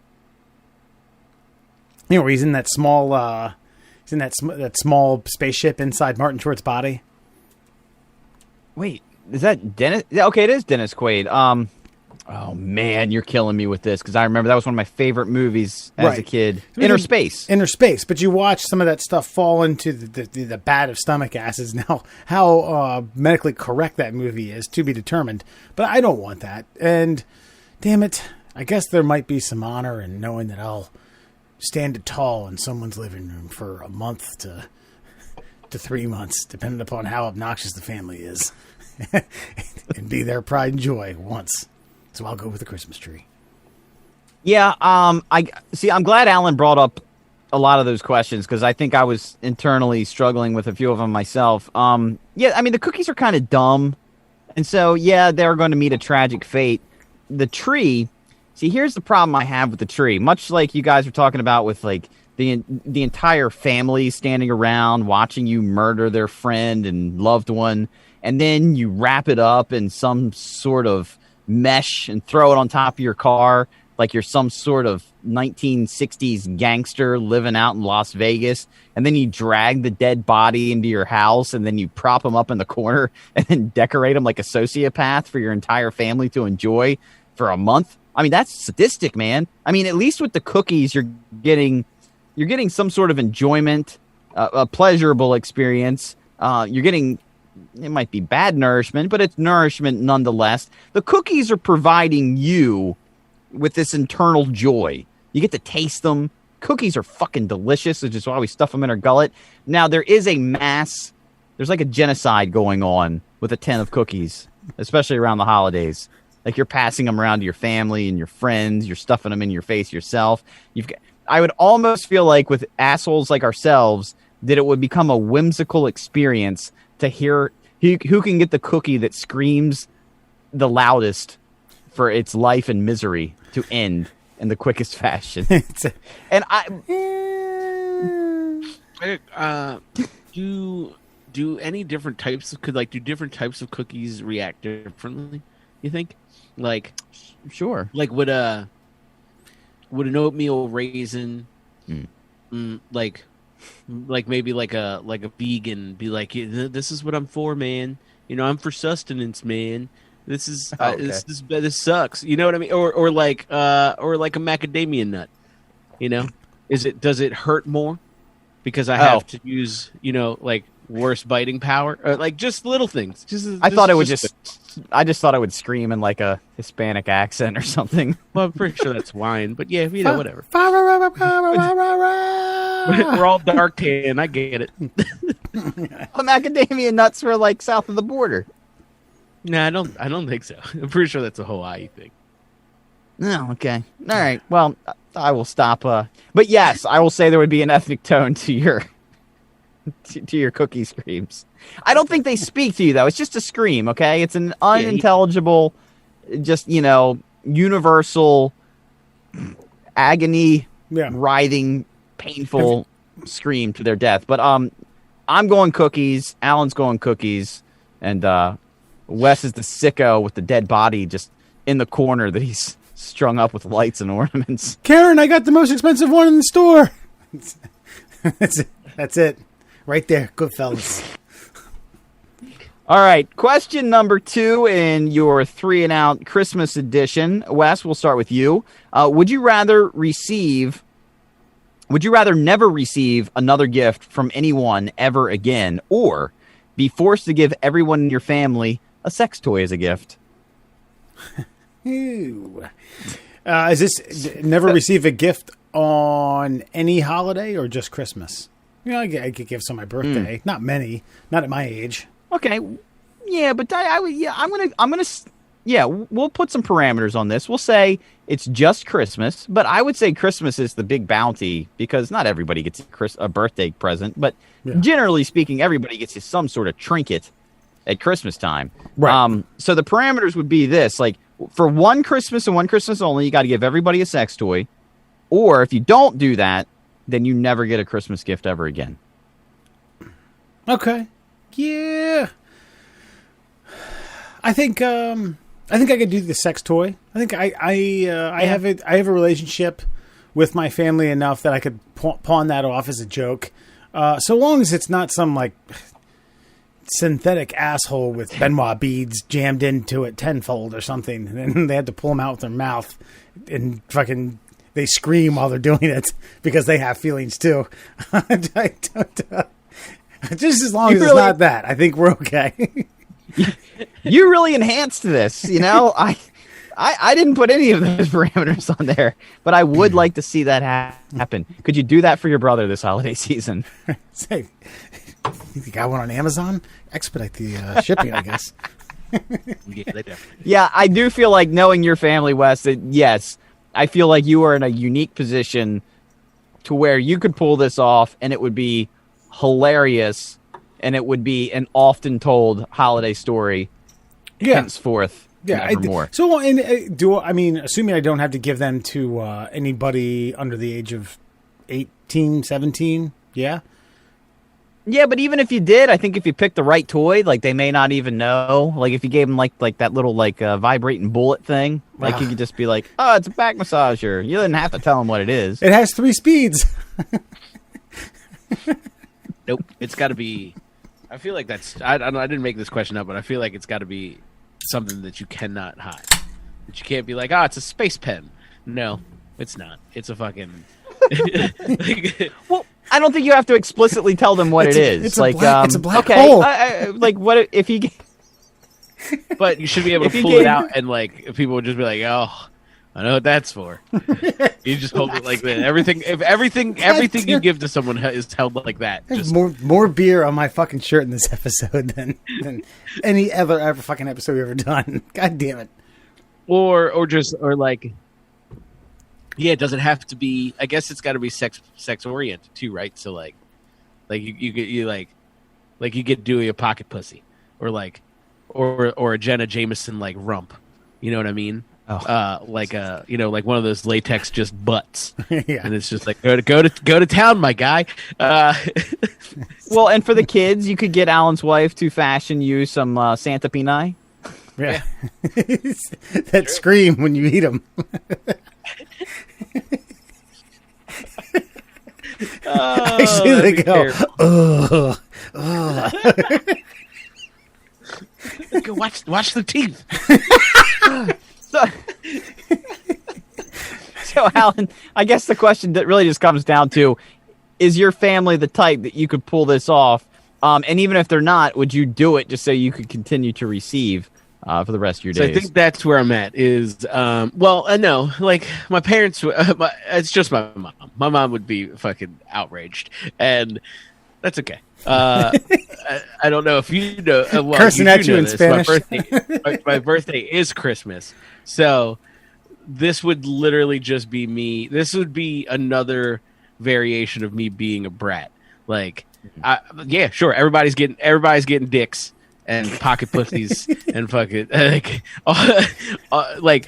Where he's in that small that small spaceship inside Martin Short's body. Wait, is that Dennis? Okay, it is Dennis Quaid. Oh man, you're killing me with this because I remember that was one of my favorite movies as a kid. Inner Space, but you watch some of that stuff fall into the bat of stomach acids. Now, how medically correct that movie is to be determined, but I don't want that. And damn it. I guess there might be some honor in knowing that I'll stand tall in someone's living room for a month to 3 months, depending upon how obnoxious the family is. And be their pride and joy once. So I'll go with the Christmas tree. Yeah, I'm glad Alan brought up a lot of those questions because I think I was internally struggling with a few of them myself. Yeah, I mean, the cookies are kind of dumb. And so, yeah, they're going to meet a tragic fate. The tree, see, here's the problem I have with the tree. Much like you guys were talking about with, like, the entire family standing around watching you murder their friend and loved one, and then you wrap it up in some sort of mesh and throw it on top of your car like you're some sort of 1960s gangster living out in Las Vegas, and then you drag the dead body into your house, and then you prop them up in the corner and then decorate them like a sociopath for your entire family to enjoy for a month. I mean, that's sadistic, man. I mean, at least with the cookies, you're getting some sort of enjoyment, a pleasurable experience. You're getting, it might be bad nourishment, but it's nourishment nonetheless. The cookies are providing you with this internal joy. You get to taste them. Cookies are fucking delicious, which is why we stuff them in our gullet. Now, there's like a genocide going on with a tin of cookies, especially around the holidays. Like, you're passing them around to your family and your friends. You're stuffing them in your face yourself. I would almost feel like with assholes like ourselves that it would become a whimsical experience to hear who can get the cookie that screams the loudest for its life and misery to end in the quickest fashion. And do any different types do different types of cookies react differently? You think? Like, sure. Like, would an oatmeal raisin, like maybe like a vegan be like, this is what I'm for, man. You know, I'm for sustenance, man. This is this sucks. You know what I mean? Or like a macadamia nut. You know, does it hurt more because I have to use, you know, like worse biting power, or like just little things? I just thought it would scream in like a Hispanic accent or something. Well, I'm pretty sure that's wine, but yeah, you know, whatever. We're all dark tan. I get it. Macadamia nuts were like south of the border. No, I don't think so. I'm pretty sure that's a Hawaii thing. No, okay. All right. Well, I will stop. But yes, I will say there would be an ethnic tone to your cookie screams. I don't think they speak to you, though. It's just a scream, okay? It's an unintelligible, just, you know, universal agony, writhing, painful scream to their death. But I'm going cookies. Alan's going cookies. And Wes is the sicko with the dead body just in the corner that he's strung up with lights and ornaments. Karen, I got the most expensive one in the store. That's it. Right there. Good fellas. All right. Question number 2 in your 3 and Out Christmas edition. Wes, we'll start with you. Would you rather never receive another gift from anyone ever again, or be forced to give everyone in your family a sex toy as a gift? Ew. Is this never receive a gift on any holiday or just Christmas? You know, I could give some on my birthday. Not many. Not at my age. Okay. Yeah, but we'll put some parameters on this. We'll say it's just Christmas, but I would say Christmas is the big bounty because not everybody gets a birthday present, but generally speaking, everybody gets you some sort of trinket at Christmas time. Right. So the parameters would be this, like, for one Christmas and one Christmas only, you got to give everybody a sex toy. Or if you don't do that, then you never get a Christmas gift ever again. Okay. Yeah. I think I could do the sex toy. I think I have a relationship with my family enough that I could pawn that off as a joke. So long as it's not some like synthetic asshole with Benoit beads jammed into it tenfold or something, and then they had to pull them out with their mouth and fucking they scream while they're doing it because they have feelings too. Just as long as it's not that, I think we're okay. You really enhanced this, you know. I didn't put any of those parameters on there, but I would like to see that happen. Could you do that for your brother this holiday season? Say, you got one on Amazon? Expedite the shipping, I guess. Yeah, they definitely. Yeah, I do feel like knowing your family, Wes, that yes, I feel like you are in a unique position to where you could pull this off and it would be hilarious and it would be an often told holiday story henceforth. Yeah, more. So, assuming I don't have to give them to anybody under the age of 18, 17, yeah? Yeah, but even if you did, I think if you picked the right toy, like they may not even know. Like if you gave them like that little vibrating bullet thing, like you could just be like, "Oh, it's a back massager." You didn't have to tell them what it is. It has 3 speeds. Nope, it's got to be. I feel like that's. I didn't make this question up, but I feel like it's got to be something that you cannot hide. That you can't be like, "Oh, it's a space pen." No, it's not. It's a fucking. Well, I don't think you have to explicitly tell them what it is. It's like, it's a black okay, hole. Like what if you? But you should be able to pull it out, and like people would just be like, "Oh, I know what that's for." You just hold it like that. Everything you give to someone is held like that. There's Just, more beer on my fucking shirt in this episode than any other fucking episode we've ever done. God damn it. or like, yeah, it doesn't have to be. I guess it's got to be sex oriented too, right? So like you get Dewey a pocket pussy, or like, or a Jenna Jameson like rump. You know what I mean? Oh. Like like one of those latex just butts, Yeah. and it's just like go to town, my guy. Well, and for the kids, you could get Alan's wife to fashion you some Santa Peni. Yeah. That scream when you eat them. Actually, they go, ugh, ugh. Go watch the teeth. So, Alan, I guess the question that really just comes down to, is your family the type that you could pull this off? And even if they're not, would you do it just so you could continue to receive for the rest of your days? So I think that's where I'm at. Is no, like my parents. It's just my mom. My mom would be fucking outraged, and that's okay. I don't know if you know. Well, Cursing at you in this. Spanish. My birthday is Christmas, so this would literally just be me. This would be another variation of me being a brat. Like, yeah, sure. Everybody's getting dicks and pocket pussies and fucking like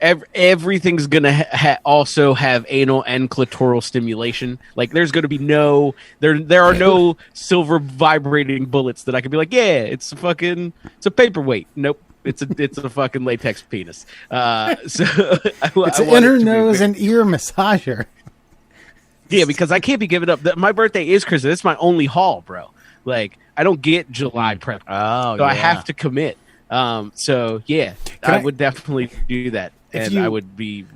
everything's gonna also have anal and clitoral stimulation. Like, there's gonna be there are no silver vibrating bullets that I could be like, yeah, it's a paperweight. Nope. It's a fucking latex penis. So It's an inner nose and ear massager. Yeah, because I can't be giving up. My birthday is Christmas. It's my only haul, bro. Like, I don't get July prep. Oh, so yeah. I have to commit. So yeah, I would definitely do that, and I would be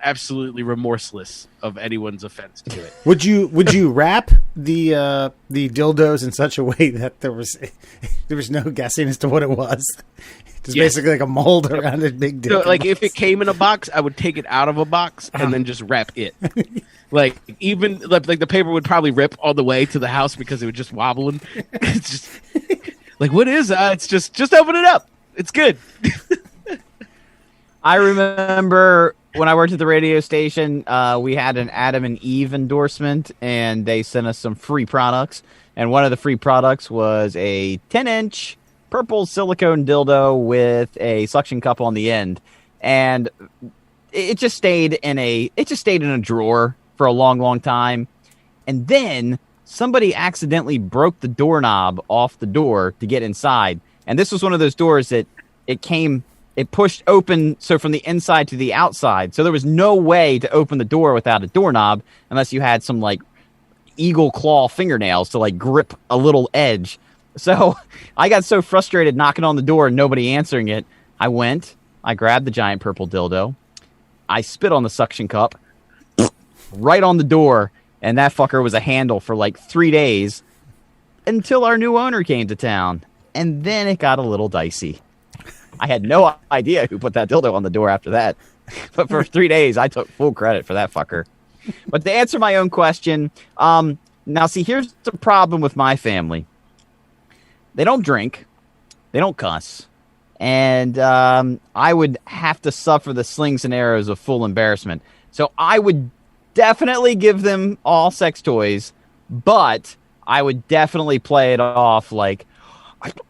absolutely remorseless of anyone's offense to it. Would you wrap the dildos in such a way that there was no guessing as to what it was? Just basically like a mold around a big dick. So, like, if it came in a box, I would take it out of a box and then just wrap it. Like, even like the paper would probably rip all the way to the house because it would just wobbling. It's just like, what is that? It's just open it up. It's good. I remember when I worked at the radio station, we had an Adam and Eve endorsement, and they sent us some free products. And one of the free products was a 10-inch purple silicone dildo with a suction cup on the end. And it just stayed in a drawer for a long, long time. And then somebody accidentally broke the doorknob off the door to get inside. And this was one of those doors that it pushed open, so from the inside to the outside. So there was no way to open the door without a doorknob unless you had some like eagle claw fingernails to like grip a little edge. So I got so frustrated knocking on the door and nobody answering it. I grabbed the giant purple dildo. I spit on the suction cup right on the door, and that fucker was a handle for like 3 days until our new owner came to town. And then it got a little dicey. I had no idea who put that dildo on the door after that. But for 3 days, I took full credit for that fucker. But to answer my own question, now see, here's the problem with my family. They don't drink. They don't cuss. And I would have to suffer the slings and arrows of full embarrassment. So I would definitely give them all sex toys, but I would definitely play it off like,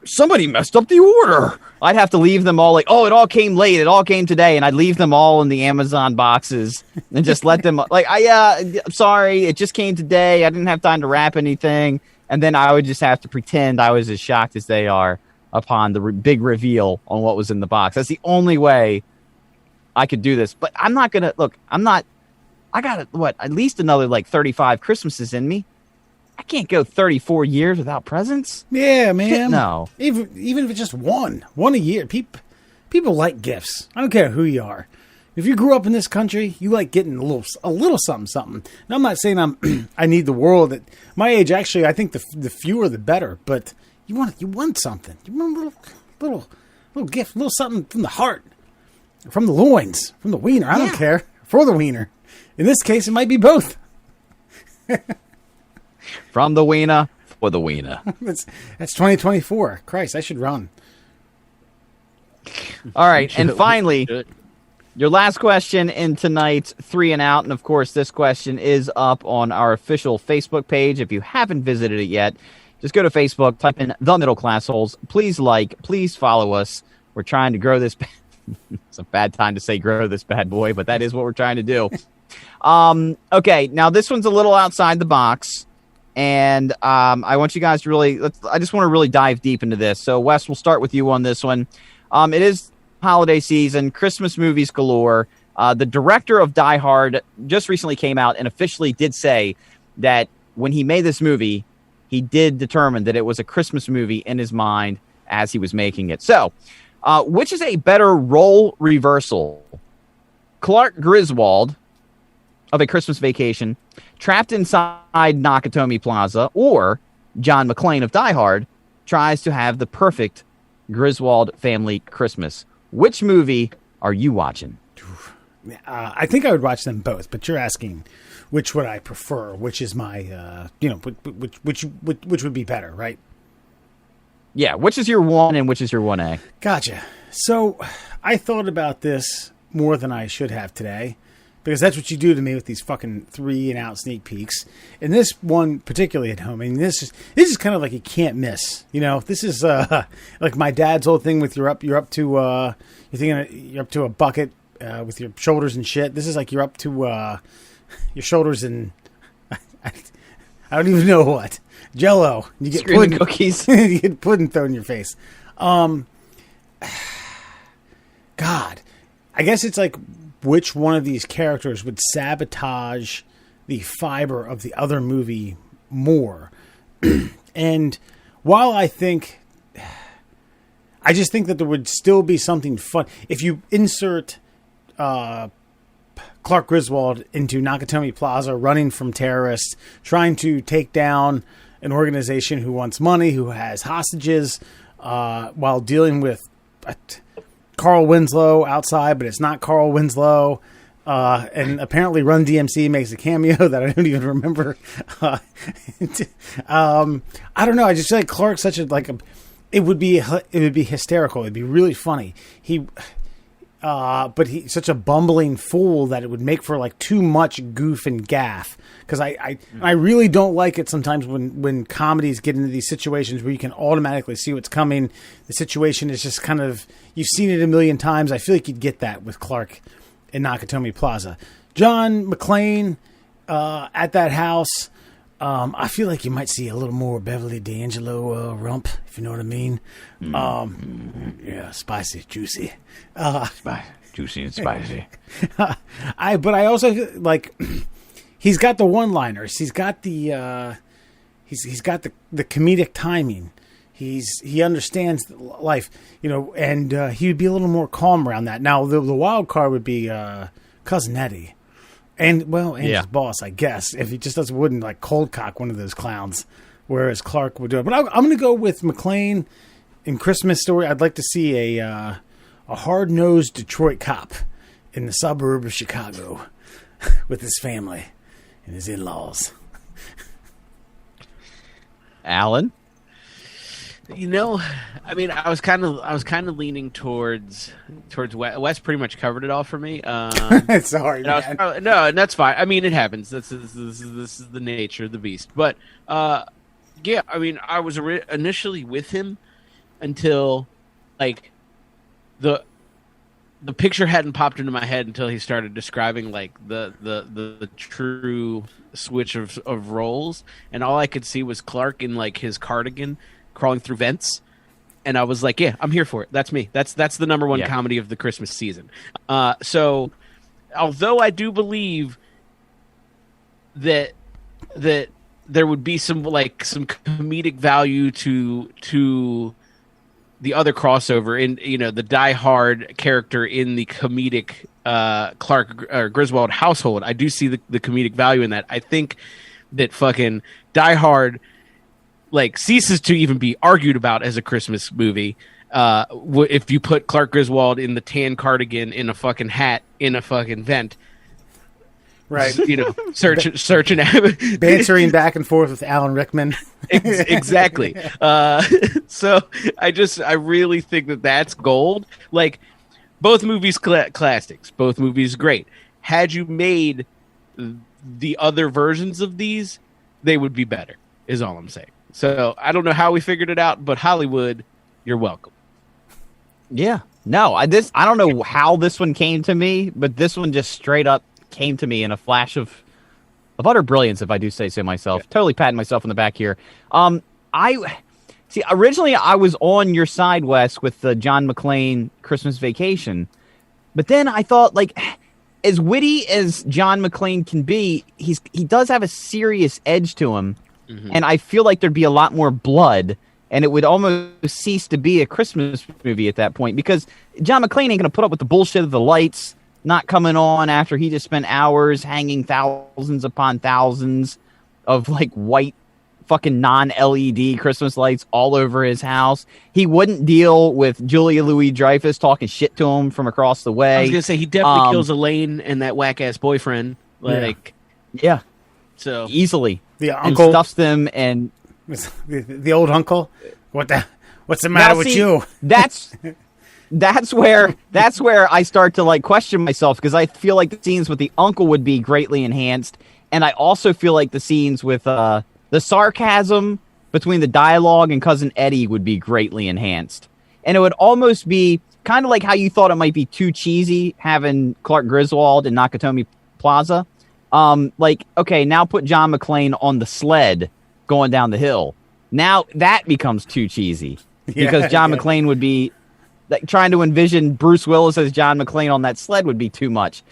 somebody messed up the order. I'd have to leave them all like, oh, it all came late. It all came today. And I'd leave them all in the Amazon boxes and just let them like, I'm sorry. It just came today. I didn't have time to wrap anything. And then I would just have to pretend I was as shocked as they are upon the big reveal on what was in the box. That's the only way I could do this. But I'm not going to look, I got at least another like 35 Christmases in me. I can't go 34 years without presents. Yeah, man. Shit, no. Even if it's just one a year. People like gifts. I don't care who you are. If you grew up in this country, you like getting a little something. And I'm not saying I need the world. At my age, actually, I think the fewer the better. But you want something. You want a little gift, a little something from the heart, from the loins, from the wiener. I don't care. For the wiener. In this case, it might be both. From the wiener for the wiener. That's 2024. Christ, I should run. All right, and finally, your last question in tonight's 3 and Out, and of course, this question is up on our official Facebook page. If you haven't visited it yet, just go to Facebook, type in The Middle Classholes. Please please follow us. We're trying to grow this. It's a bad time to say grow this bad boy, but that is what we're trying to do. Okay, now this one's a little outside the box. And I want you guys to I just want to really dive deep into this. So, Wes, we'll start with you on this one. It is holiday season, Christmas movies galore. The director of Die Hard just recently came out and officially did say that when he made this movie, he did determine that it was a Christmas movie in his mind as he was making it. So, which is a better role reversal? Clark Griswold of A Christmas Vacation, trapped inside Nakatomi Plaza, or John McClane of Die Hard tries to have the perfect Griswold family Christmas. Which movie are you watching? I think I would watch them both, but you're asking which would I prefer, which is my, which would be better, right? Yeah, which is your 1 and which is your 1A? Gotcha. So I thought about this more than I should have today. Because that's what you do to me with these fucking 3 and Out sneak peeks. And this one, particularly at home, I mean, this is kind of like you can't miss. You know, this is like my dad's old thing with you're up to a bucket with your shoulders and shit. This is like you're up to your shoulders and I don't even know what Jell-O. You get pudding cookies. You get pudding thrown in your face. God, I guess it's like, which one of these characters would sabotage the fiber of the other movie more? And while I just think that there would still be something fun if you insert Clark Griswold into Nakatomi Plaza, running from terrorists, trying to take down an organization who wants money, who has hostages, while dealing with Carl Winslow outside, but it's not Carl Winslow. And apparently Run DMC makes a cameo that I don't even remember. I don't know. I just feel like Clark's such it would be hysterical. It'd be really funny. But he's such a bumbling fool that it would make for like too much goof and gaff. Because I really don't like it sometimes when comedies get into these situations where you can automatically see what's coming. The situation is just kind of, you've seen it a million times. I feel like you'd get that with Clark in Nakatomi Plaza. John McClane at that house, I feel like you might see a little more Beverly D'Angelo rump, if you know what I mean. Yeah, spicy, juicy. Juicy and spicy. But I also like he's got the one-liners. He's got the he's got the comedic timing. He understands life, and he would be a little more calm around that. Now the wild card would be Cousin Eddie. And his boss, I guess, if he just wouldn't like cold cock one of those clowns, whereas Clark would do it. But I'm going to go with McClane in Christmas Story. I'd like to see a a hard-nosed Detroit cop in the suburb of Chicago with his family and his in-laws. Alan? You know, I mean, I was kind of leaning towards Wes. Pretty much covered it all for me. Sorry, man. No, and that's fine. I mean, it happens. This is the nature of the beast. But yeah, I mean, I was initially with him until like the picture hadn't popped into my head until he started describing like the true switch of roles, and all I could see was Clark in like his cardigan crawling through vents, and I was like, yeah, I'm here for it. That's me. That's the number one comedy of the Christmas season. So although I do believe that there would be some comedic value to the other crossover in, you know, the Die Hard character in the comedic Clark or Griswold household, I do see the comedic value in that. I think that fucking Die Hard like ceases to even be argued about as a Christmas movie if you put Clark Griswold in the tan cardigan in a fucking hat in a fucking vent. Right, you know, searching, bantering back and forth with Alan Rickman. Exactly. So I really think that's gold. Like, both movies classics, both movies great. Had you made the other versions of these, they would be better. Is all I'm saying. So I don't know how we figured it out, but Hollywood, you're welcome. Yeah. No, I don't know how this one came to me, but this one just straight up came to me in a flash of utter brilliance, if I do say so myself. Yeah. Totally patting myself on the back here. Originally I was on your side, Wes, with the John McClane Christmas Vacation, but then I thought, like, as witty as John McClane can be, he does have a serious edge to him, and I feel like there'd be a lot more blood, and it would almost cease to be a Christmas movie at that point, because John McClane ain't gonna put up with the bullshit of the lights not coming on after he just spent hours hanging thousands upon thousands of like white fucking non-LED Christmas lights all over his house. He wouldn't deal with Julia Louis-Dreyfus talking shit to him from across the way. I was gonna say, he definitely kills Elaine and that whack-ass boyfriend. Like, yeah. So easily. The uncle and stuffs them, and the old uncle. What's the matter with you? That's where I start to like question myself, because I feel like the scenes with the uncle would be greatly enhanced, and I also feel like the scenes with the sarcasm between the dialogue and Cousin Eddie would be greatly enhanced, and it would almost be kind of like how you thought it might be too cheesy having Clark Griswold in Nakatomi Plaza. Like, okay, now put John McClane on the sled going down the hill. Now that becomes too cheesy, because John McClane would be like, trying to envision Bruce Willis as John McClane on that sled would be too much.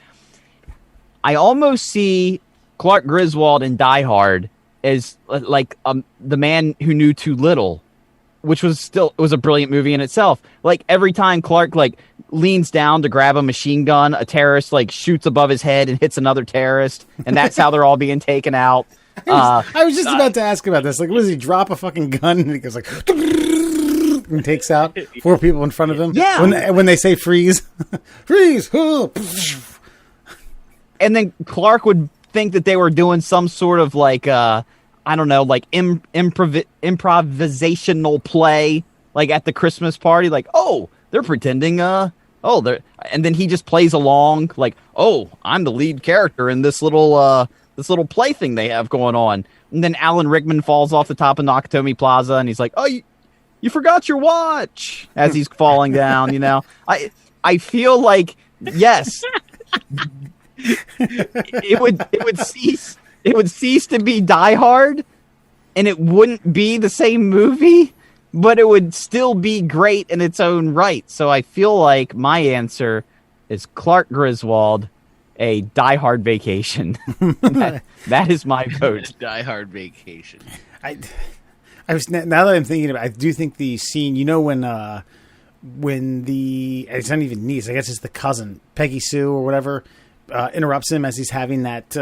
I almost see Clark Griswold in Die Hard as like the man who knew too little, which was a brilliant movie in itself. Like, every time Clark like leans down to grab a machine gun, a terrorist like shoots above his head and hits another terrorist, and that's how they're all being taken out. I was just about to ask about this. Like, what does he drop a fucking gun and he goes like and takes out 4 people in front of him? Yeah. When they say freeze, freeze. And then Clark would think that they were doing some sort of like I don't know, like improvisational play, like at the Christmas party. Like, oh, they're pretending. And then he just plays along, like, oh, I'm the lead character in this little play thing they have going on. And then Alan Rickman falls off the top of Nakatomi Plaza, and he's like, oh, you forgot your watch, as he's falling down. You know, I feel like, yes, it would cease to be Die Hard, and it wouldn't be the same movie, but it would still be great in its own right. So I feel like my answer is Clark Griswold, a Die Hard Vacation. that is my vote. Die Hard Vacation. I was, now that I'm thinking about it, I do think the scene, you know, when it's not even niece, I guess it's the cousin, Peggy Sue or whatever, interrupts him as he's having that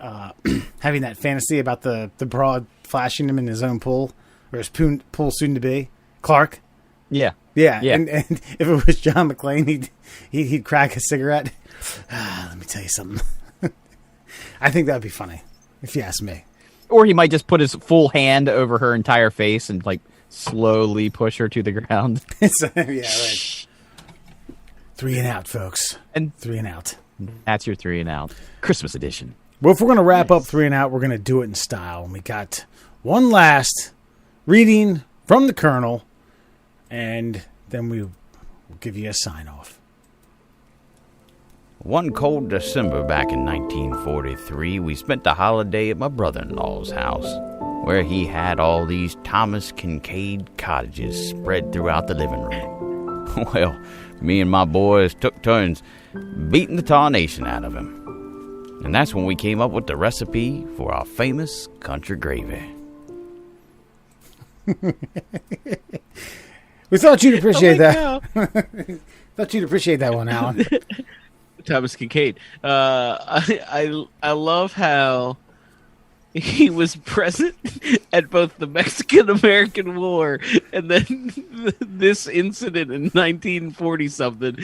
fantasy about the broad flashing him in his own pool, or his pool soon to be, Clark. Yeah. Yeah, Yeah. And if it was John McClane, he'd crack a cigarette. Let me tell you something. I think that'd be funny, if you ask me. Or he might just put his full hand over her entire face and like slowly push her to the ground. Yeah, right. 3 and out, folks. And 3 and out. that's your 3 and out. Christmas edition. Well, if we're going to wrap up 3 and out, we're going to do it in style. And we got one last reading from the Colonel, and then we'll give you a sign off. One cold December back in 1943, we spent the holiday at my brother-in-law's house, where he had all these Thomas Kincaid cottages spread throughout the living room. Well, me and my boys took turns beating the tarnation out of him. And that's when we came up with the recipe for our famous country gravy. We thought you'd appreciate that. Thought you'd appreciate that one, Alan. Thomas Kincaid. I love how he was present at both the Mexican-American War and then this incident in 1940 something.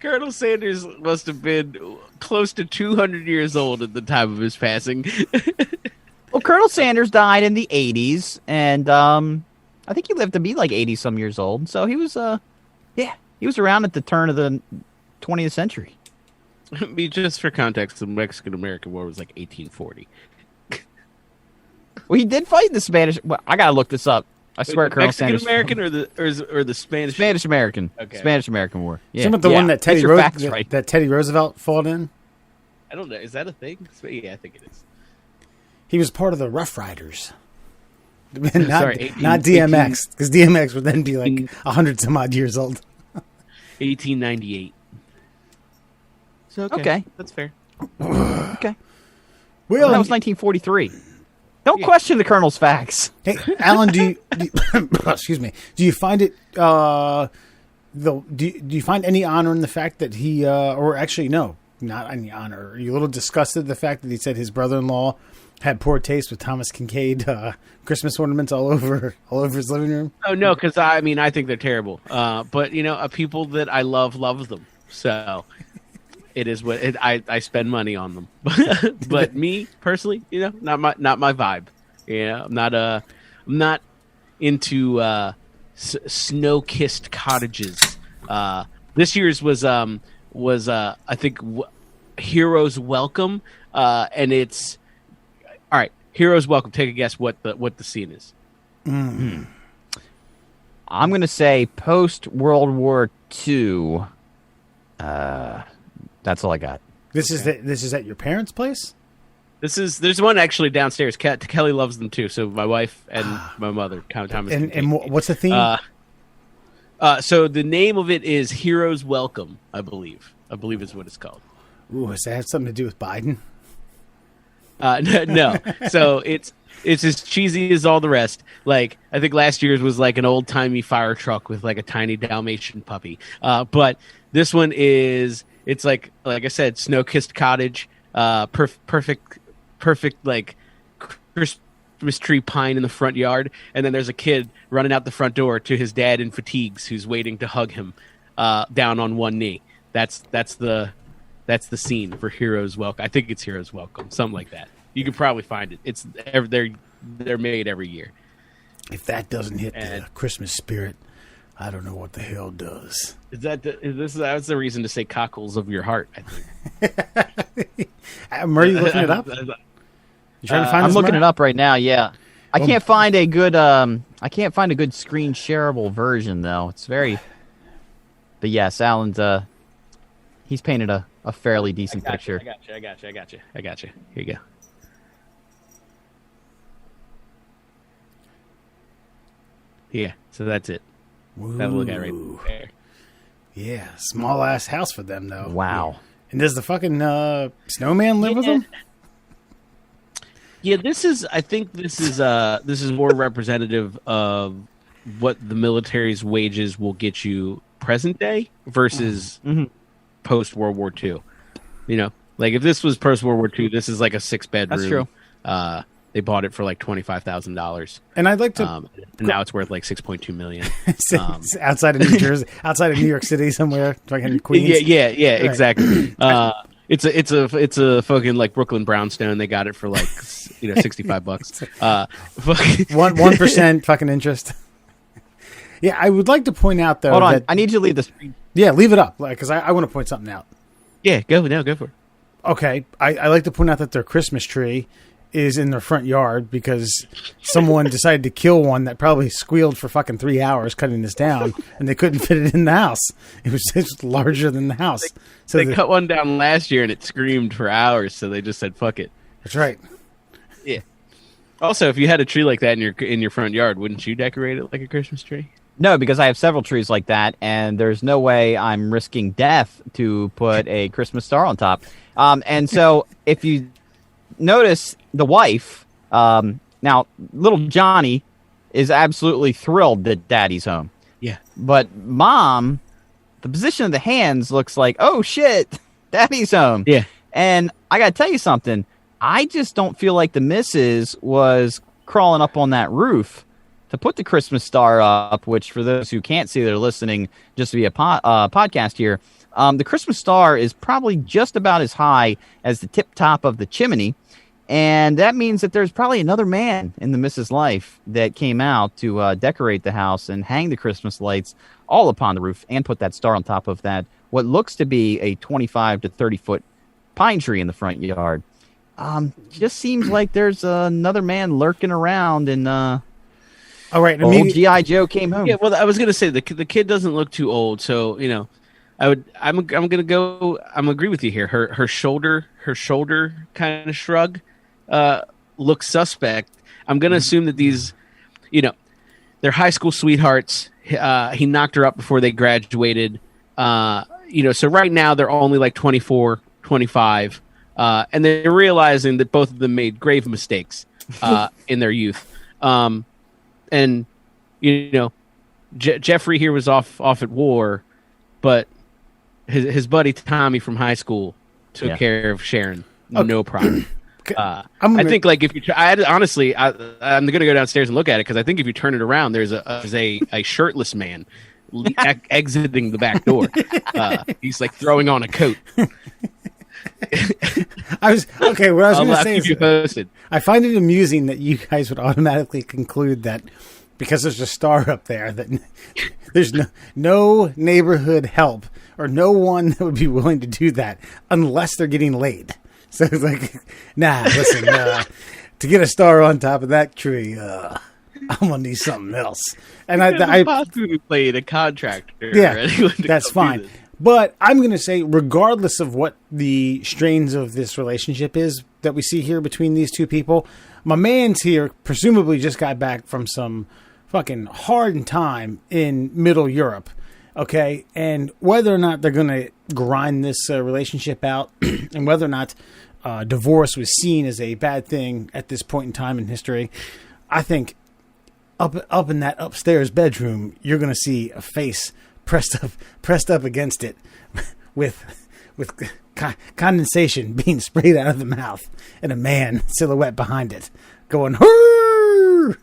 Colonel Sanders must have been close to 200 years old at the time of his passing. Well, Colonel Sanders died in the 80s, and I think he lived to be like 80-some years old. So he was, he was around at the turn of the 20th century. I mean, just for context, the Mexican-American War was like 1840. Well, he did fight in the Spanish. Well, I gotta look this up. I swear, Colonel Sanders. Mexican-American or the Spanish? Spanish-American. Okay. Spanish-American War. Yeah. Some of the one that Get Teddy, your facts right. that Teddy Roosevelt fought in. I don't know. Is that a thing? Yeah, I think it is. He was part of the Rough Riders. not, Sorry, not DMX, because DMX would then be like 100 some odd years old. 1898. So Okay. That's fair. Okay. Well, That was 1943. Don't question the Colonel's facts. hey, Alan, do you excuse me? Do you find it? Do you find any honor in the fact that he, or actually no, not any honor? Are you a little disgusted at the fact that he said his brother-in-law had poor taste with Thomas Kincaid Christmas ornaments all over his living room? Oh no, because I think they're terrible. But people that I love them. So it is what I spend money on them. But me personally, not my vibe. Yeah, I'm not into snow-kissed cottages. This year's was I think Heroes Welcome, and it's all right. Heroes Welcome. Take a guess what the scene is. I'm going to say post World War II. That's all I got. This is at your parents' place? There's one actually downstairs. Kelly loves them too. So my wife and my mother. And what's the theme? So the name of it is Heroes Welcome. I believe is what it's called. Ooh, does that have something to do with Biden? No. So it's as cheesy as all the rest. Like, I think last year's was like an old timey fire truck with like a tiny Dalmatian puppy. But this one it's like I said, snow-kissed cottage, perfect like Christmas tree pine in the front yard, and then there's a kid running out the front door to his dad in fatigues who's waiting to hug him down on one knee. That's the scene for Heroes Welcome. I think it's Heroes Welcome, something like that. You could probably find it. They're made every year. If that doesn't hit the Christmas spirit, I don't know what the hell does. That's the reason to say cockles of your heart, I think. Murray, you looking it up? You trying to find I'm this, looking Murray? it up right now. Yeah, I can't find a good screen shareable version though. It's very. But yes, Alan's he's painted a fairly decent picture. I got you. Here you go. Yeah, so that's it. That little guy right there. Yeah, small ass house for them though. Wow. And does the fucking snowman live with them? Yeah, I think this is more representative of what the military's wages will get you present day versus post World War II. Like if this was post World War II, this is like a 6-bedroom. That's true. They bought it for like $25,000. And I'd like to And now it's worth like $6.2 million. outside of New Jersey, outside of New York City somewhere, like in Queens. Yeah, Right. exactly. It's a fucking like Brooklyn brownstone. They got it for like $65. 1% fucking interest. Yeah, I would like to point out though. Hold on, that, I need you to leave the screen. Yeah, leave it up because I want to point something out. Yeah, go for it. Okay, I like to point out that their Christmas tree is in their front yard because someone decided to kill one that probably squealed for fucking 3 hours cutting this down, and they couldn't fit it in the house. It was just larger than the house. So They cut one down last year and it screamed for hours, so they just said fuck it. That's right. Yeah. Also, if you had a tree like that in your front yard, wouldn't you decorate it like a Christmas tree? No, because I have several trees like that, and there's no way I'm risking death to put a Christmas star on top. And so if you notice the wife, now little Johnny is absolutely thrilled that Daddy's home. Yeah. But Mom, the position of the hands looks like, oh shit, Daddy's home. Yeah. And I got to tell you something. I just don't feel like the missus was crawling up on that roof to put the Christmas star up, which for those who can't see, they're listening just via podcast here. The Christmas star is probably just about as high as the tip top of the chimney. And that means that there's probably another man in the missus' life that came out to decorate the house and hang the Christmas lights all upon the roof and put that star on top of that, what looks to be a 25 to 30 foot pine tree in the front yard. Just seems like there's another man lurking around, and All right. old G.I. Joe came home. Yeah, well, I was gonna say the kid doesn't look too old, so I'm agree with you here. Her shoulder kind of shrug looks suspect. I'm gonna assume that these, they're high school sweethearts. He knocked her up before they graduated. So right now they're only like 24, 25, and they're realizing that both of them made grave mistakes in their youth. Jeffrey here was off at war, but his buddy Tommy from high school took care of Sharon, no problem. I think like if you try, honestly, I'm going to go downstairs and look at it because I think if you turn it around, there's a shirtless man exiting the back door. He's like throwing on a coat. What I was going to say keep you is posted. I find it amusing that you guys would automatically conclude that because there's a star up there that there's no neighborhood help or no one that would be willing to do that unless they're getting laid. So it's like, nah, listen, to get a star on top of that tree, I'm gonna need something else. And I possibly played a contractor. Yeah, that's fine. But I'm going to say, regardless of what the strains of this relationship is that we see here between these two people, my man's here presumably just got back from some fucking hardened time in Middle Europe, okay? And whether or not they're going to grind this relationship out and whether or not divorce was seen as a bad thing at this point in time in history, I think up in that upstairs bedroom, you're going to see a face pressed up against it with condensation being sprayed out of the mouth and a man silhouette behind it going, "Hurr!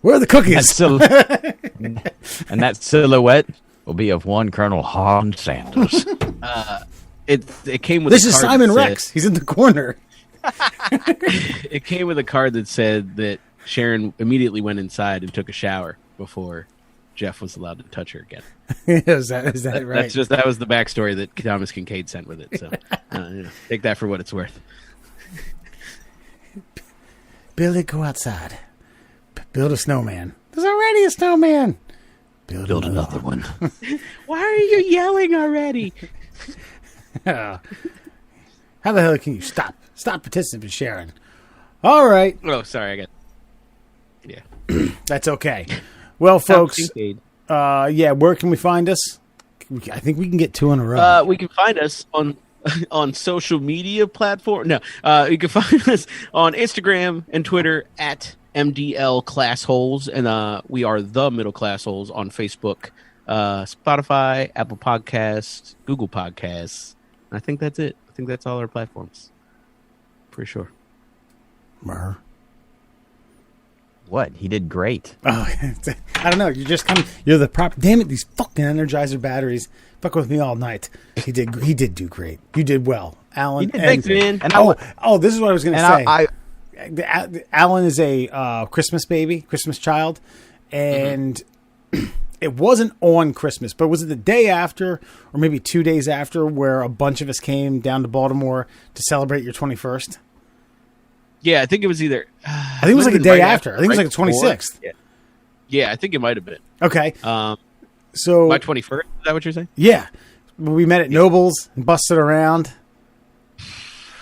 Where are the cookies?" And that silhouette will be of one Colonel Hans Sanders. It came with. This is Simon Rex. He's in the corner. It came with a card that said that Sharon immediately went inside and took a shower before Jeff was allowed to touch her again. Is that right? That was the backstory that Thomas Kincaid sent with it. So take that for what it's worth. Billy, go outside. Build a snowman. There's already a snowman. Build another one. Why are you yelling already? How the hell can you stop participating, Sharon? All right. Oh, sorry, I got. That's okay. Well, folks, where can we find us? I think we can get 2 in a row. We can find us on social media platform. No, you can find us on Instagram and Twitter at MDL Classholes, and we are the Middle Classholes on Facebook, Spotify, Apple Podcasts, Google Podcasts. I think that's it. I think that's all our platforms. Pretty sure. What? He did great. Oh, I don't know. You're the proper. Damn it! These fucking Energizer batteries fuck with me all night. He did do great. You did well, Alan. Thanks, man. And this is what I was going to say. I Alan is a Christmas baby, Christmas child, and it wasn't on Christmas, but was it the day after, or maybe 2 days after, where a bunch of us came down to Baltimore to celebrate your 21st? Yeah, I think it was either. I think it was like a day after. I think it was like the 26th. Yeah, I think it might have been. Okay. So my 21st. Is that what you're saying? Yeah, we met at Noble's and busted around.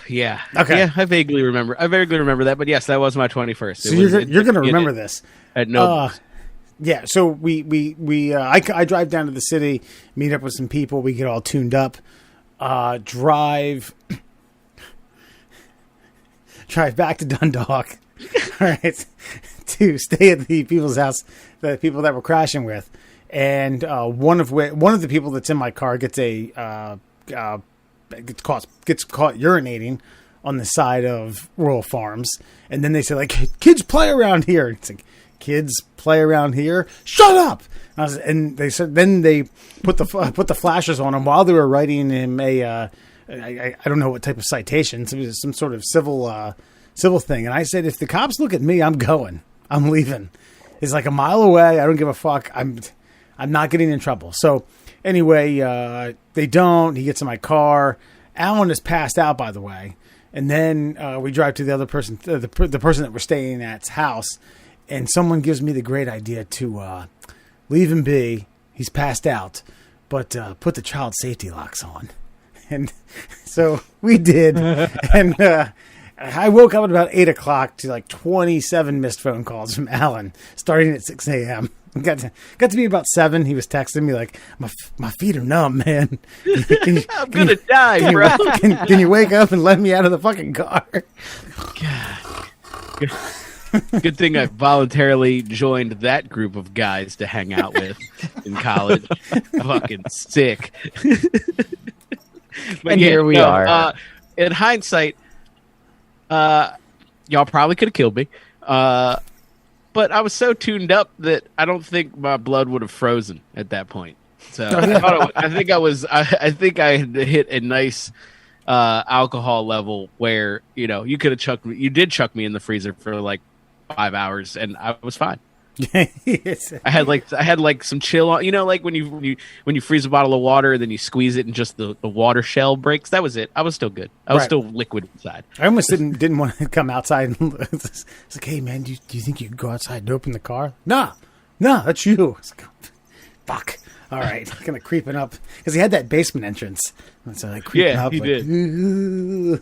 Yeah. Okay. Yeah, I vaguely remember that, but yes, that was my 21st. So you're going to remember this at Noble's. Yeah. So I drive down to the city, meet up with some people, we get all tuned up, drive back to Dundalk, all right, to stay at the people's house, the people that we're crashing with, and one of the people that's in my car gets caught urinating on the side of Rural Farms, and then they say like, kids play around here. It's like, kids play around here? Shut up! And they said then they put the flashers on him while they were writing him a I don't know what type of citations. It was some sort of civil thing. And I said, if the cops look at me, I'm going. I'm leaving. It's like a mile away. I don't give a fuck. I'm not getting in trouble. So anyway, they don't. He gets in my car. Alan is passed out, by the way. And then we drive to the other person, the person that we're staying at's house, and someone gives me the great idea to leave him be. He's passed out, but put the child safety locks on. And so we did. And I woke up at about 8 o'clock to like 27 missed phone calls from Alan, starting at 6 a.m. Got to be about 7. He was texting me like, my feet are numb, man. I'm going to die, bro. Can you wake up and let me out of the fucking car? God. Good thing I voluntarily joined that group of guys to hang out with in college. Fucking sick. And here we are. In hindsight, y'all probably could have killed me. But I was so tuned up that I don't think my blood would have frozen at that point. So I think I had hit a nice alcohol level where, you could have chucked me. You did chuck me in the freezer for like 5 hours, and I was fine. Yes. I had like some chill on, like when you freeze a bottle of water and then you squeeze it and just the water shell breaks. That was it. I was still good. I was still liquid inside. I almost didn't want to come outside. And it's like, hey man, do you think you can go outside and open the car? No, that's you. It's like, fuck. All right, kind of creeping up because he had that basement entrance. And so like creeping up. He like, did. Ooh.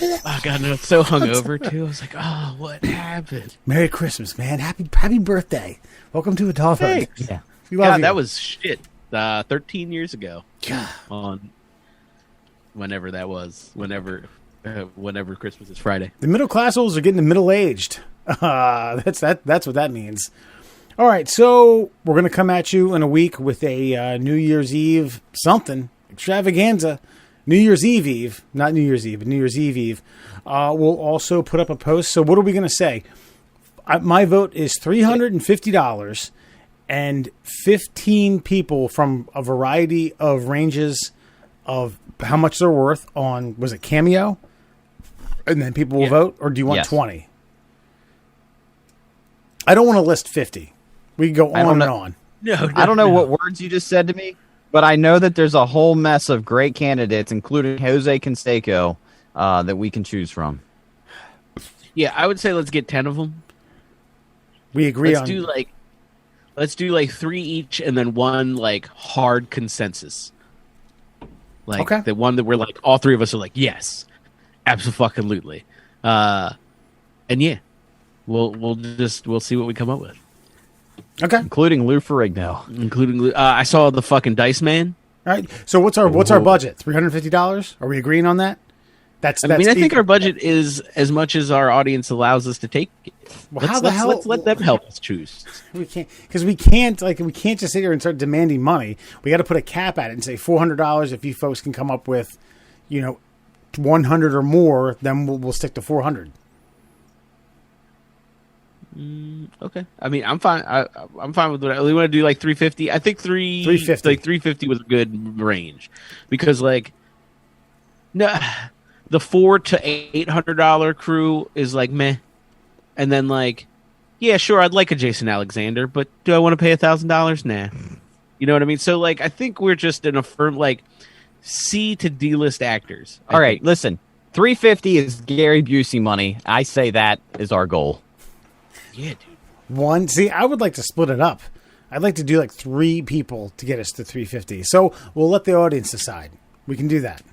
Oh god, no, so hungover too. I was like, oh, what happened? Merry Christmas, man! Happy birthday! Welcome to adulthood. Yeah, God, that was shit. 13 years ago. God. On whenever that was, whenever Christmas is Friday. The middle classholes are getting middle aged. That's what that means. All right, so we're gonna come at you in a week with a New Year's Eve something extravaganza. New Year's Eve, not New Year's Eve, but New Year's Eve. We'll also put up a post. So what are we going to say? My vote is $350, and 15 people from a variety of ranges of how much they're worth on, was it Cameo? And then people will vote, or do you want 20? I don't want to list 50. We can go on and on. No, I don't know what words you just said to me, but I know that there's a whole mess of great candidates, including Jose Canseco, that we can choose from. Yeah, I would say let's get 10 of them. We agree let's do like 3 each, and then one like hard consensus. Like the one that we're like all 3 of us are like, yes, absolutely. And yeah, we'll see what we come up with. Okay, including Lou Ferrigno. I saw the fucking Dice Man. All right. So what's our budget? $350? Are we agreeing on that? I think our budget is as much as our audience allows us to take. Well, how the hell? Let's let them help us choose. We can't just sit here and start demanding money. We got to put a cap at it and say $400. If you folks can come up with, 100 or more, then we'll stick to 400. Okay. I mean, I'm fine. I'm fine with that. We want to do like 350. I think 350. Like 350 was a good range because like no, the $400 to $800 crew is like meh, and then like yeah, sure, I'd like a Jason Alexander, but do I want to pay $1,000? Nah. You know what I mean? So like I think we're just in a firm like C to D list actors. All right, listen. 350 is Gary Busey money. I say that is our goal. Yeah, dude. One. See, I would like to split it up. I'd like to do like 3 people to get us to 350. So we'll let the audience decide. We can do that.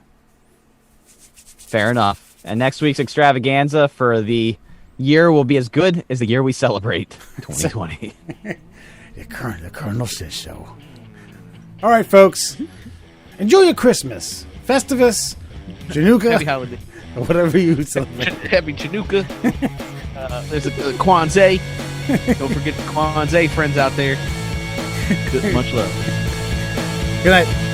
Fair enough. And next week's extravaganza for the year will be as good as the year we celebrate, 2020. The Colonel says so. All right, folks. Enjoy your Christmas. Festivus, Chanukah, Happy holiday. or whatever you celebrate. Happy Chanukah. There's a Kwanzaa. Don't forget the Kwanzaa friends out there. Good, much love. Good night.